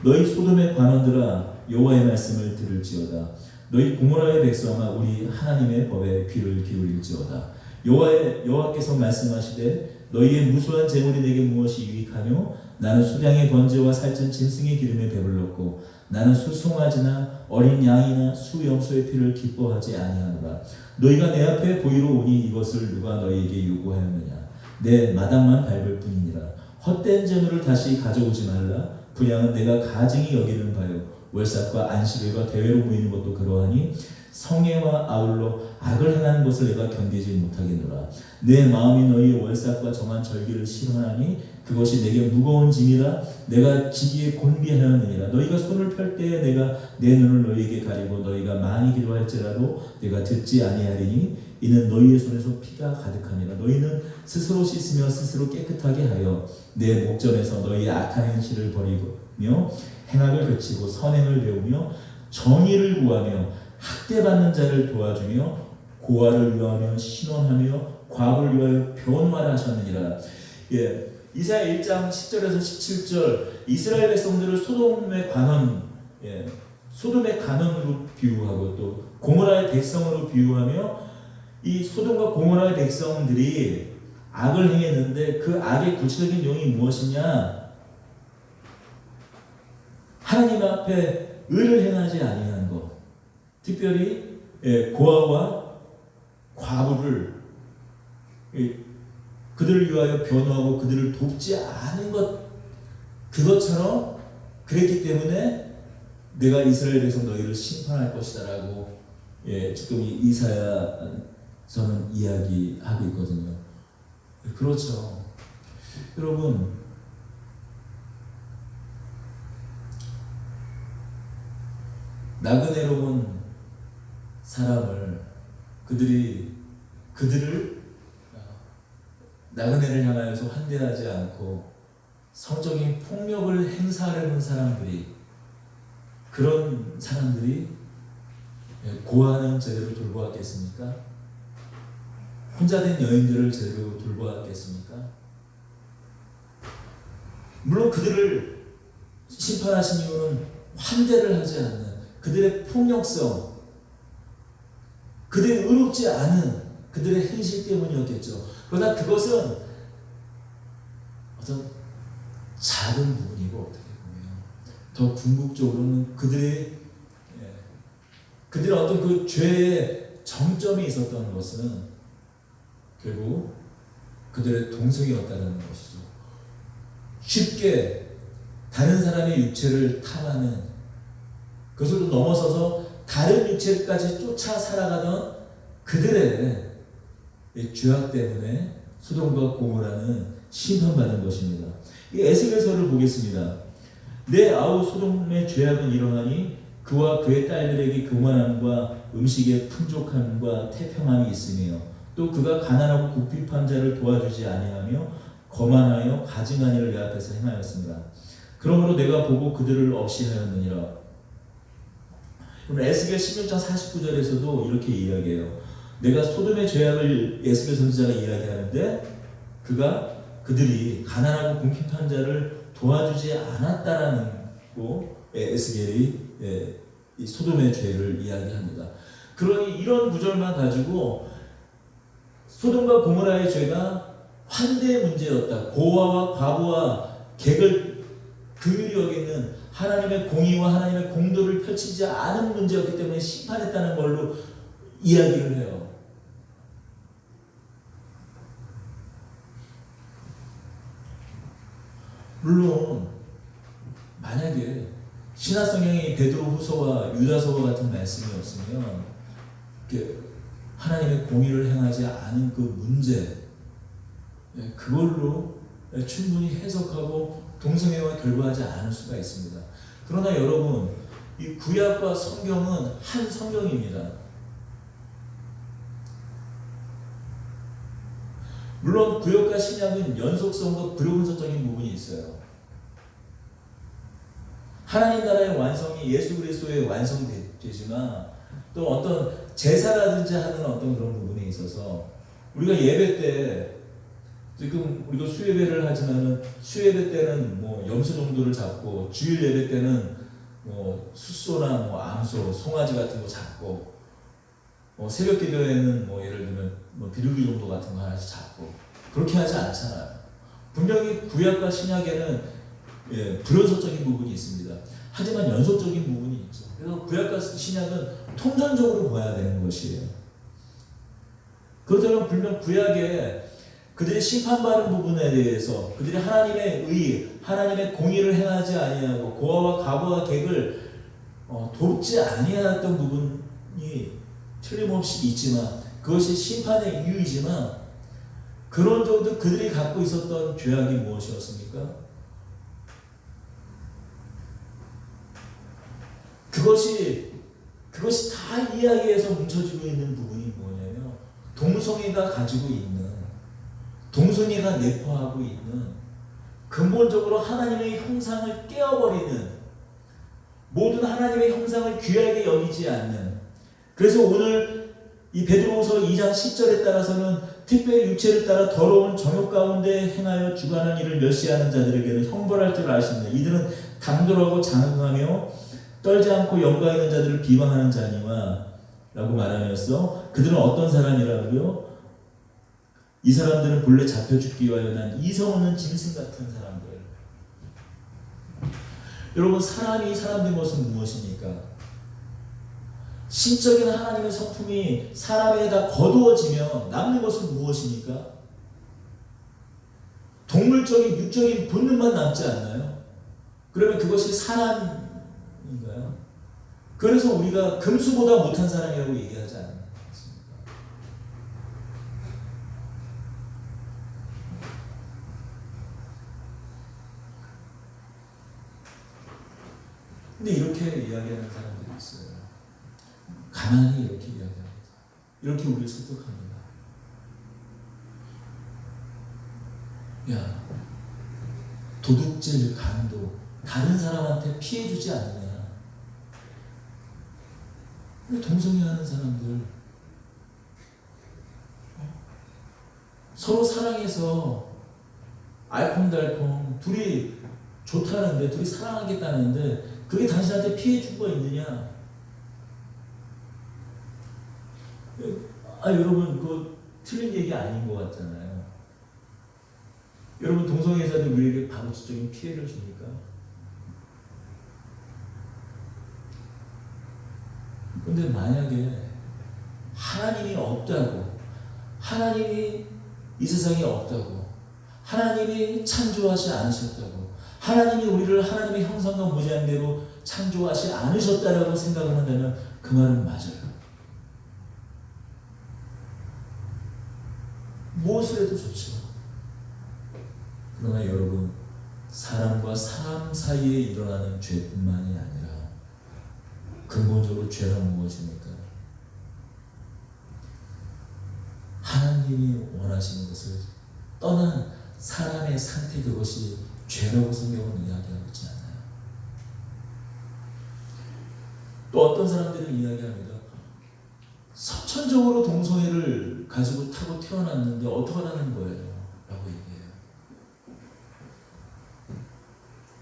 너희 소돔의 관원들아 여호와의 말씀을 들을지어다. 너희 고모라의 백성아 우리 하나님의 법에 귀를 기울일지어다. 여호와께서 말씀하시되 너희의 무수한 재물이 내게 무엇이 유익하뇨? 나는 수량의 번제와 살찐 짐승의 기름에 배불렀고 나는 수송아지나 어린 양이나 수염소의 피를 기뻐하지 아니하노라. 너희가 내 앞에 보이러 오니 이것을 누가 너희에게 요구하였느냐? 내 마당만 밟을 뿐이니라. 헛된 재물을 다시 가져오지 말라. 분양은 내가 가증히 여기는 바요. 월삭과 안식일과 대회로 모이는 것도 그러하니 성애와 아울러 악을 행하는 것을 내가 견디지 못하겠노라. 내 마음이 너희의 월삭과 정한 절기를 싫어하니 그것이 내게 무거운 짐이라. 내가 지기에 곤비하였느니라. 너희가 손을 펼 때에 내가 내 눈을 너희에게 가리고 너희가 많이 기도할지라도 내가 듣지 아니하리니 이는 너희의 손에서 피가 가득하니라. 너희는 스스로 씻으며 스스로 깨끗하게 하여 내 목전에서 너희의 악한 행실을 버리며 행악을 그치고 선행을 배우며 정의를 구하며 학대받는 자를 도와주며 고아를 위하며 신원하며 과부를 위하여 변화를 하셨느니라. 이사야 1장 10절에서 17절 이스라엘 백성들을 소돔의 관원, 소돔의 간원으로 비유하고 또 고모라의 백성으로 비유하며 이 소돔과 고모라의 백성들이 악을 행했는데 그 악의 구체적인 용이 무엇이냐? 하나님 앞에 의를 행하지 아니한 것, 특별히 고아와 과부를 그들을 위하여 변호하고 그들을 돕지 않은 것, 그것처럼 그랬기 때문에 내가 이스라엘 백성 너희를 심판할 것이다라고 지금 이사야서는 이야기하고 있거든요. 그렇죠. 여러분, 나그네로운 사람을 그들을 나그네를 향하여서 환대하지 않고 성적인 폭력을 행사하려는 사람들이, 그런 사람들이 고아는 제대로 돌보았겠습니까? 혼자 된 여인들을 제대로 돌보았겠습니까? 물론 그들을 심판하신 이유는 환대를 하지 않는 그들의 폭력성, 그들의 의롭지 않은 그들의 행실 때문이었겠죠. 그러나 그것은 어떤 작은 부분이고, 어떻게 보면 더 궁극적으로는 그들의 어떤 그 죄의 정점이 있었던 것은 결국 그들의 동성이었다는 것이죠. 쉽게 다른 사람의 육체를 탐하는, 그것을 넘어서서 다른 육체까지 쫓아 살아가던 그들의 죄악 때문에 소돔과 고모라는 심판받은 것입니다. 이 에스겔서를 보겠습니다. 내 아우 소돔의 죄악은 이러하니 그와 그의 딸들에게 교만함과 음식의 풍족함과 태평함이 있으며 또 그가 가난하고 궁핍한 자를 도와주지 아니하며 거만하여 가증한 일을 내 앞에서 행하였습니다. 그러므로 내가 보고 그들을 없이 하였느니라. 에스겔 16장 49절에서도 이렇게 이야기해요. 내가 소돔의 죄악을 에스겔 선지자가 이야기하는데 그들이 가난하고 궁핍한 자를 도와주지 않았다라는 거 에스겔이 이 소돔의 죄를 이야기합니다. 그러니 이런 구절만 가지고 소돔과 고모라의 죄가 환대의 문제였다. 고아와 과부와 객을 긍휼히 여기는 하나님의 공의와 하나님의 공도를 펼치지 않은 문제였기 때문에 심판했다는 걸로 이야기를 해요. 물론 만약에 신약 성경의 베드로후서와 유다서와 같은 말씀이 없으면 하나님의 공의를 행하지 않은 그 문제, 그걸로 충분히 해석하고 동성애와 결부하지 않을 수가 있습니다. 그러나 여러분, 이 구약과 성경은 한 성경입니다. 물론 구약과 신약은 연속성과 불분석적인 부분이 있어요. 하나님 나라의 완성이 예수 그리스도의 완성되지만 또 어떤 제사라든지 하는 어떤 그런 부분에 있어서 우리가 예배 때 지금 우리가 수예배를 하지만은 수예배 때는 뭐 염소 정도를 잡고 주일 예배 때는 뭐 숫소나 뭐 암소, 송아지 같은 거 잡고 새벽 기도에는 뭐 예를 들면 뭐 비둘기 정도 같은 거 하나씩 잡고 그렇게 하지 않잖아요. 분명히 구약과 신약에는 불연속적인 부분이 있습니다. 하지만 연속적인 부분이 있죠. 그래서 구약과 신약은 통전적으로 봐야 되는 것이에요. 그렇다면 분명 구약에 그들이 심판받은 부분에 대해서 그들이 하나님의 의, 하나님의 공의를 행하지 아니하고 고아와 과부와 객을 돕지 아니하였던 부분이 틀림없이 있지만 그것이 심판의 이유이지만 그런 정도 그들이 갖고 있었던 죄악이 무엇이었습니까? 그것이 다 이야기에서 뭉쳐지고 있는 부분이 뭐냐면 동성애가 가지고 있는 동성애가 내포하고 있는 근본적으로 하나님의 형상을 깨어버리는 모든 하나님의 형상을 귀하게 여기지 않는 그래서 오늘 이 베드로후서 2장 10절에 따라서는 특별히 육체를 따라 더러운 정욕 가운데 행하여 주관한 일을 멸시하는 자들에게는 형벌할 줄 아시느냐 이들은 강도하고 장응하며 떨지 않고 영광 있는 자들을 비방하는 자니와 라고 말하면서 그들은 어떤 사람이라고요? 이 사람들은 본래 잡혀 죽기 위하여 난 이성 없는 짐승 같은 사람들. 여러분 사람이 사람된 것은 무엇입니까? 신적인 하나님의 성품이 사람에다 거두어지면 남는 것은 무엇입니까? 동물적인 육적인 본능만 남지 않나요? 그러면 그것이 사람인가요? 그래서 우리가 금수보다 못한 사람이라고 얘기하지 않습니까? 근데 이렇게 이야기하는 사람들이 있어요. 가만히 이렇게 이야기합니다. 이렇게 우리를 설득합니다. 야, 도둑질, 강도, 다른 사람한테 피해주지 않느냐. 동성애하는 사람들 서로 사랑해서 알콩달콩 둘이 좋다는데 둘이 사랑하겠다는데 그게 당신한테 피해 준 거 있느냐? 여러분 그거 틀린 얘기 아닌 것 같잖아요. 여러분 동성애자들 우리에게 바로적인 피해를 줍니까? 근데 만약에 하나님이 없다고 하나님이 이 세상에 없다고 하나님이 창조하지 않으셨다고 하나님이 우리를 하나님의 형상과 모양대로 창조하지 않으셨다라고 생각을 한다면 그 말은 맞아요. 무엇을 해도 좋죠. 그러나 여러분 사람과 사람 사이에 일어나는 죄뿐만이 아니라 근본적으로 죄란 무엇입니까? 하나님이 원하시는 것을 떠난 사람의 상태 그것이 죄라고 성경은 이야기하고 있지 않아요. 또 어떤 사람들은 이야기합니다. 선천적으로 동성애를 가지고 타고 태어났는데 어떡하라는 거예요? 라고 얘기해요.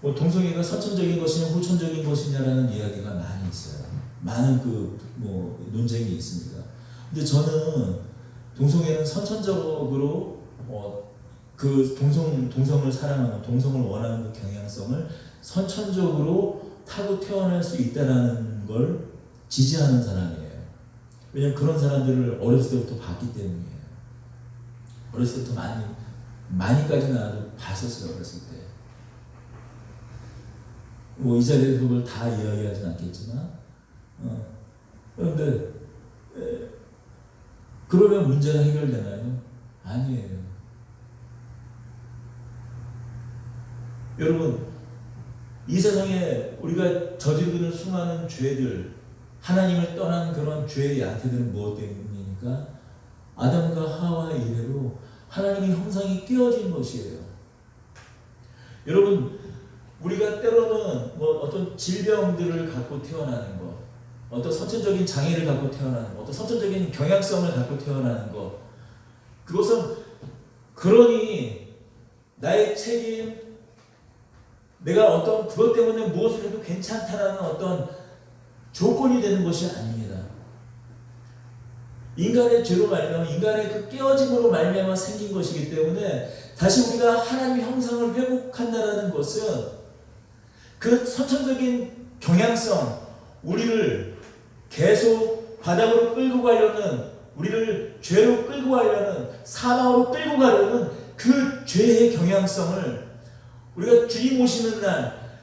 뭐 동성애가 선천적인 것이냐 후천적인 것이냐라는 이야기가 많이 있어요. 많은 논쟁이 있습니다. 근데 저는 동성애는 선천적으로 그 동성을 사랑하는 동성을 원하는 그 경향성을 선천적으로 타고 태어날 수 있다라는 걸 지지하는 사람이에요. 왜냐하면 그런 사람들을 어렸을 때부터 봤기 때문이에요. 어렸을 때부터 많이까지는 아주 봤었어요. 어렸을 때. 뭐 이 자리에서 그걸 다 이야기하진 않겠지만 그런데 그러면 문제가 해결되나요? 아니에요. 여러분, 이 세상에 우리가 저지르고 있는 수많은 죄들, 하나님을 떠난 그런 죄의 양태들은 무엇 때문입니까? 아담과 하와의 이래로 하나님의 형상이 깨어진 것이에요. 여러분, 우리가 때로는 어떤 질병들을 갖고 태어나는 것, 어떤 선천적인 장애를 갖고 태어나는 것, 어떤 선천적인 경향성을 갖고 태어나는 것, 그것은 그러니 나의 책임, 내가 어떤 그것 때문에 무엇을 해도 괜찮다라는 어떤 조건이 되는 것이 아닙니다. 인간의 죄로 말미암아, 인간의 그 깨어짐으로 말미암아 생긴 것이기 때문에 다시 우리가 하나님의 형상을 회복한다는 것은 그 선천적인 경향성, 우리를 계속 바닥으로 끌고 가려는, 우리를 죄로 끌고 가려는, 사망으로 끌고 가려는 그 죄의 경향성을 우리가 주님 오시는 날,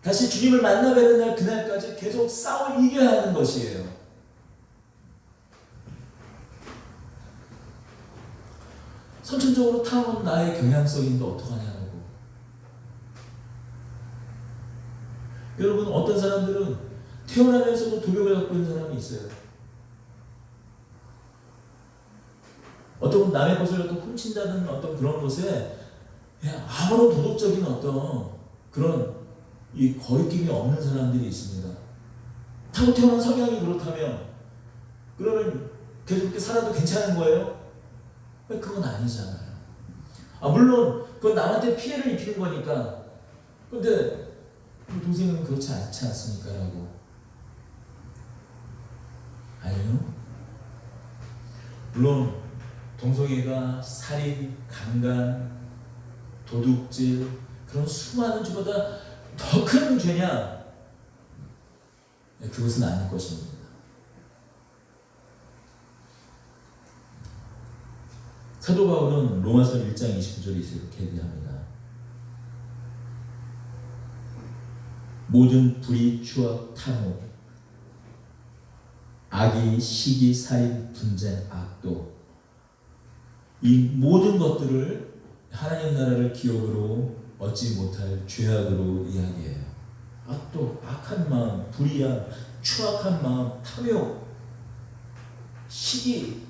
다시 주님을 만나 뵈는 날, 그날까지 계속 싸워 이겨야 하는 것이에요. 선천적으로 타온 나의 경향성인데 어떡하냐고. 여러분, 어떤 사람들은 태어나면서도 도벽을 갖고 있는 사람이 있어요. 어떤 남의 것을 갖고 훔친다는 어떤 그런 것에 아무런 도덕적인 어떤 그런 이 거리낌이 없는 사람들이 있습니다. 타고 태어난 성향이 그렇다면 그러면 계속 그렇게 살아도 괜찮은 거예요? 그건 아니잖아요. 물론 그건 남한테 피해를 입히는 거니까. 근데 동생은 그렇지 않지 않습니까? 라고. 아니요. 물론 동성애가 살인, 강간, 도둑질, 그런 수많은 죄보다 더 큰 죄냐? 그것은 아닐 것입니다. 사도 바울은 로마서 1장 29절에 이렇게 얘기합니다. 모든 불의, 추악, 탐욕, 악의, 시기, 살인, 분쟁, 악도, 이 모든 것들을 하나님 나라를 기업으로 얻지 못할 죄악으로 이야기해요. 악도, 악한 마음, 불의한, 추악한 마음, 탐욕, 시기,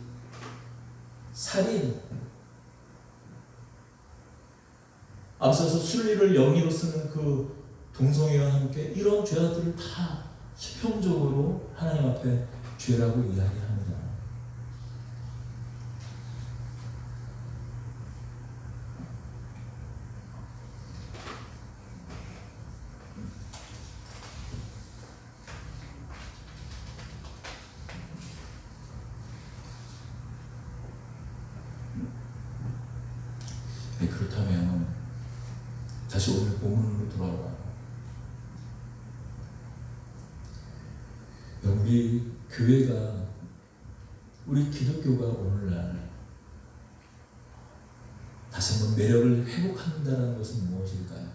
살인, 앞서서 순리를 영리로 쓰는 그 동성애와 함께 이런 죄악들을 다 수평적으로 하나님 앞에 죄라고 이야기합니다. 그렇다면 다시 오늘 본문으로 돌아와요. 우리 교회가, 우리 기독교가 오늘날 다시 한번 매력을 회복한다는 것은 무엇일까요?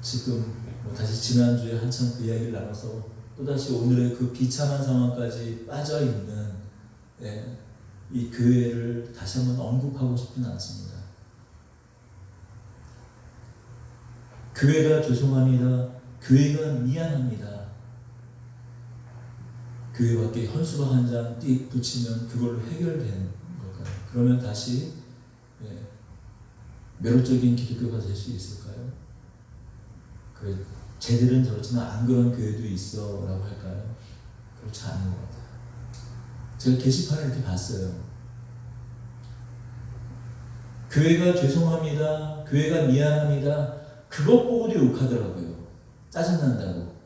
지금 다시 지난주에 한참 그 이야기를 나눠서 또다시 오늘의 그 비참한 상황까지 빠져있는 이 교회를 다시 한번 언급하고 싶지는 않습니다. 교회가 죄송합니다. 교회가 미안합니다. 교회 밖에 현수막 한 장 띡 붙이면 그걸로 해결되는 걸까요? 그러면 다시 매력적인 기독교가 될 수 있을까요? 그래, 쟤들은 저렇지만 안 그런 교회도 있어 라고 할까요? 그렇지 않은 것 같아요. 제가 게시판을 이렇게 봤어요. 교회가 죄송합니다. 교회가 미안합니다. 그것 보고도 욕하더라고요. 짜증난다고.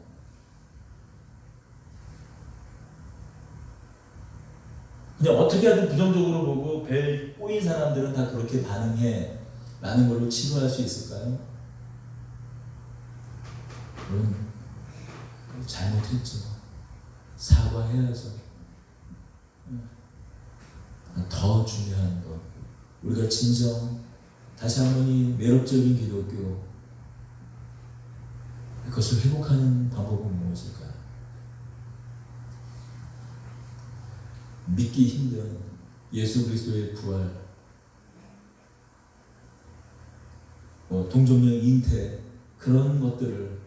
그냥 어떻게 하든 부정적으로 보고 벨 꼬인 사람들은 다 그렇게 반응해 라는 걸로 치부할 수 있을까요? 물론 잘못했죠. 사과해야죠. 더 중요한 것, 우리가 진정 다시 한번 이 매력적인 기독교, 그것을 회복하는 방법은 무엇일까요? 믿기 힘든 예수 그리스도의 부활, 동정령 잉태 그런 것들을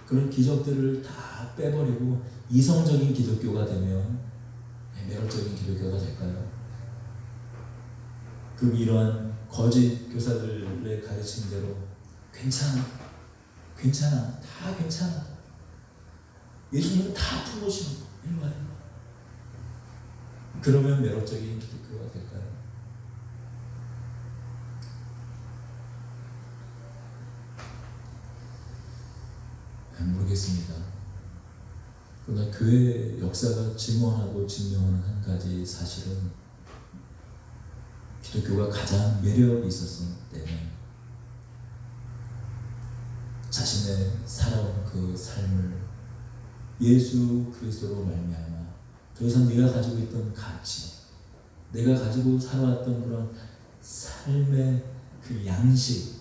그런 기적들을 다 빼버리고 이성적인 기독교가 되면 매력적인 기독교가 될까요? 그럼 이러한 거짓 교사들의 가르침대로 괜찮아, 다 괜찮아. 예수님은 다 품으시고 일로 와. 그러면 매력적인 기독교가 될까요? 모르겠습니다. 그러나 교회 역사가 증언하고 증명하는 한 가지 사실은 기독교가 가장 매력이 있었을 때는 자신의 살아온 그 삶을 예수 그리스도로 말미암아 더 이상 내가 가지고 있던 가치, 내가 가지고 살아왔던 그런 삶의 그 양식,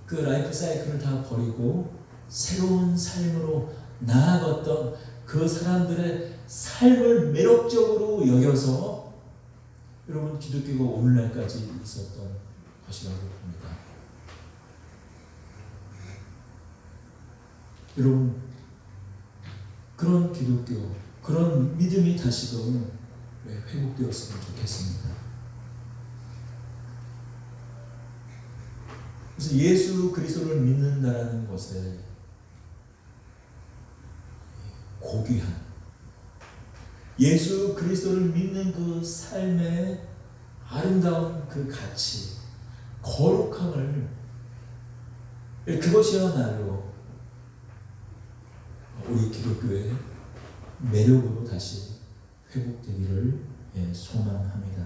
그 라이프 사이클을 다 버리고 새로운 삶으로 나아갔던 그 사람들의 삶을 매력적으로 여겨서 여러분 기독교가 오늘날까지 있었던 것이라고 봅니다. 여러분 그런 기독교, 그런 믿음이 다시금 회복되었으면 좋겠습니다. 그래서 예수 그리스도를 믿는다라는 것에 고귀한 예수 그리스도를 믿는 그 삶의 아름다운 그 가치, 거룩함을 그것이야말로 우리 기독교의 매력으로 다시 회복되기를 소망합니다.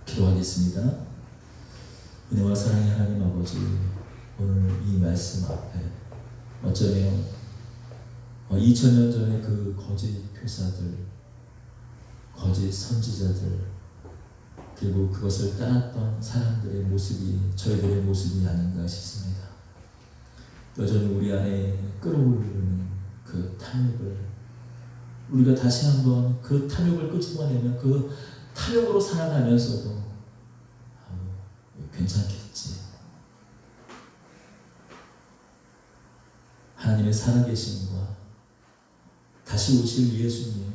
기도하겠습니다. 은혜와 사랑의 하나님 아버지, 오늘 이 말씀 앞에 어쩌면 2000년 전에 그 거짓 교사들, 거짓 선지자들, 그리고 그것을 따랐던 사람들의 모습이 저희들의 모습이 아닌가 싶습니다. 여전히 우리 안에 끌어올리는 그 탐욕을 우리가 다시 한번 그 탐욕을 끄집어내면 그 탐욕으로 살아가면서도 괜찮겠지. 하나님의 살아계심과 다시 오실 예수님,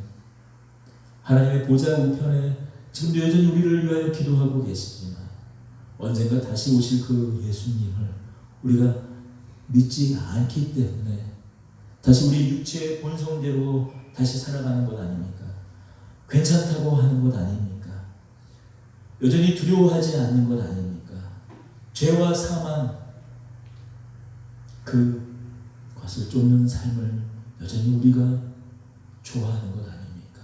하나님의 보좌 우편에 지금도 여전히 우리를 위하여 기도하고 계시지만 언젠가 다시 오실 그 예수님을 우리가 믿지 않기 때문에 다시 우리 육체의 본성대로 다시 살아가는 것 아닙니까? 괜찮다고 하는 것 아닙니까? 여전히 두려워하지 않는 것 아닙니까? 죄와 사망 그것을 쫓는 삶을 여전히 우리가 좋아하는 것 아닙니까?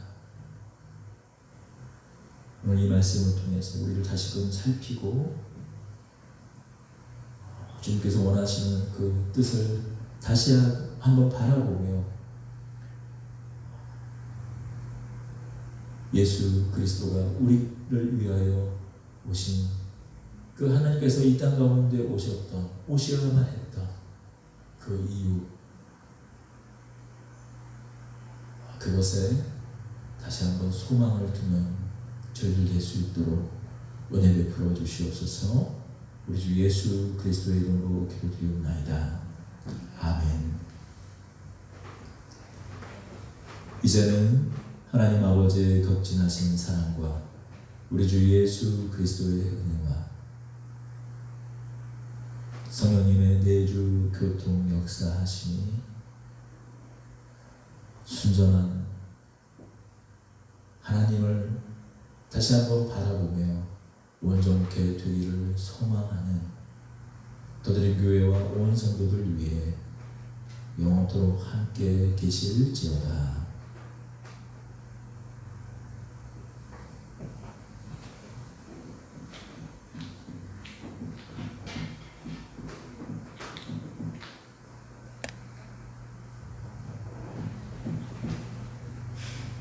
오늘 이 말씀을 통해서 우리를 다시금 살피고 주님께서 원하시는 그 뜻을 다시 한번 바라보며 예수 그리스도가 우리를 위하여 오신 그 하나님께서 이 땅 가운데 오셔야만 했던 그 이유, 그것에 다시 한번 소망을 두는 저희들 될 수 있도록 은혜 베풀어 주시옵소서. 우리 주 예수 그리스도의 이름으로 기도드리옵나이다. 아멘. 이제는 하나님 아버지의 극진하신 사랑과 우리 주 예수 그리스도의 은혜와 성령님의 내주 교통 역사하심이 순전한 하나님을 다시 한번 바라보며 온전케 되기를 소망하는 도드림 교회와 온 성도들 위해 영원토록 함께 계실지어다.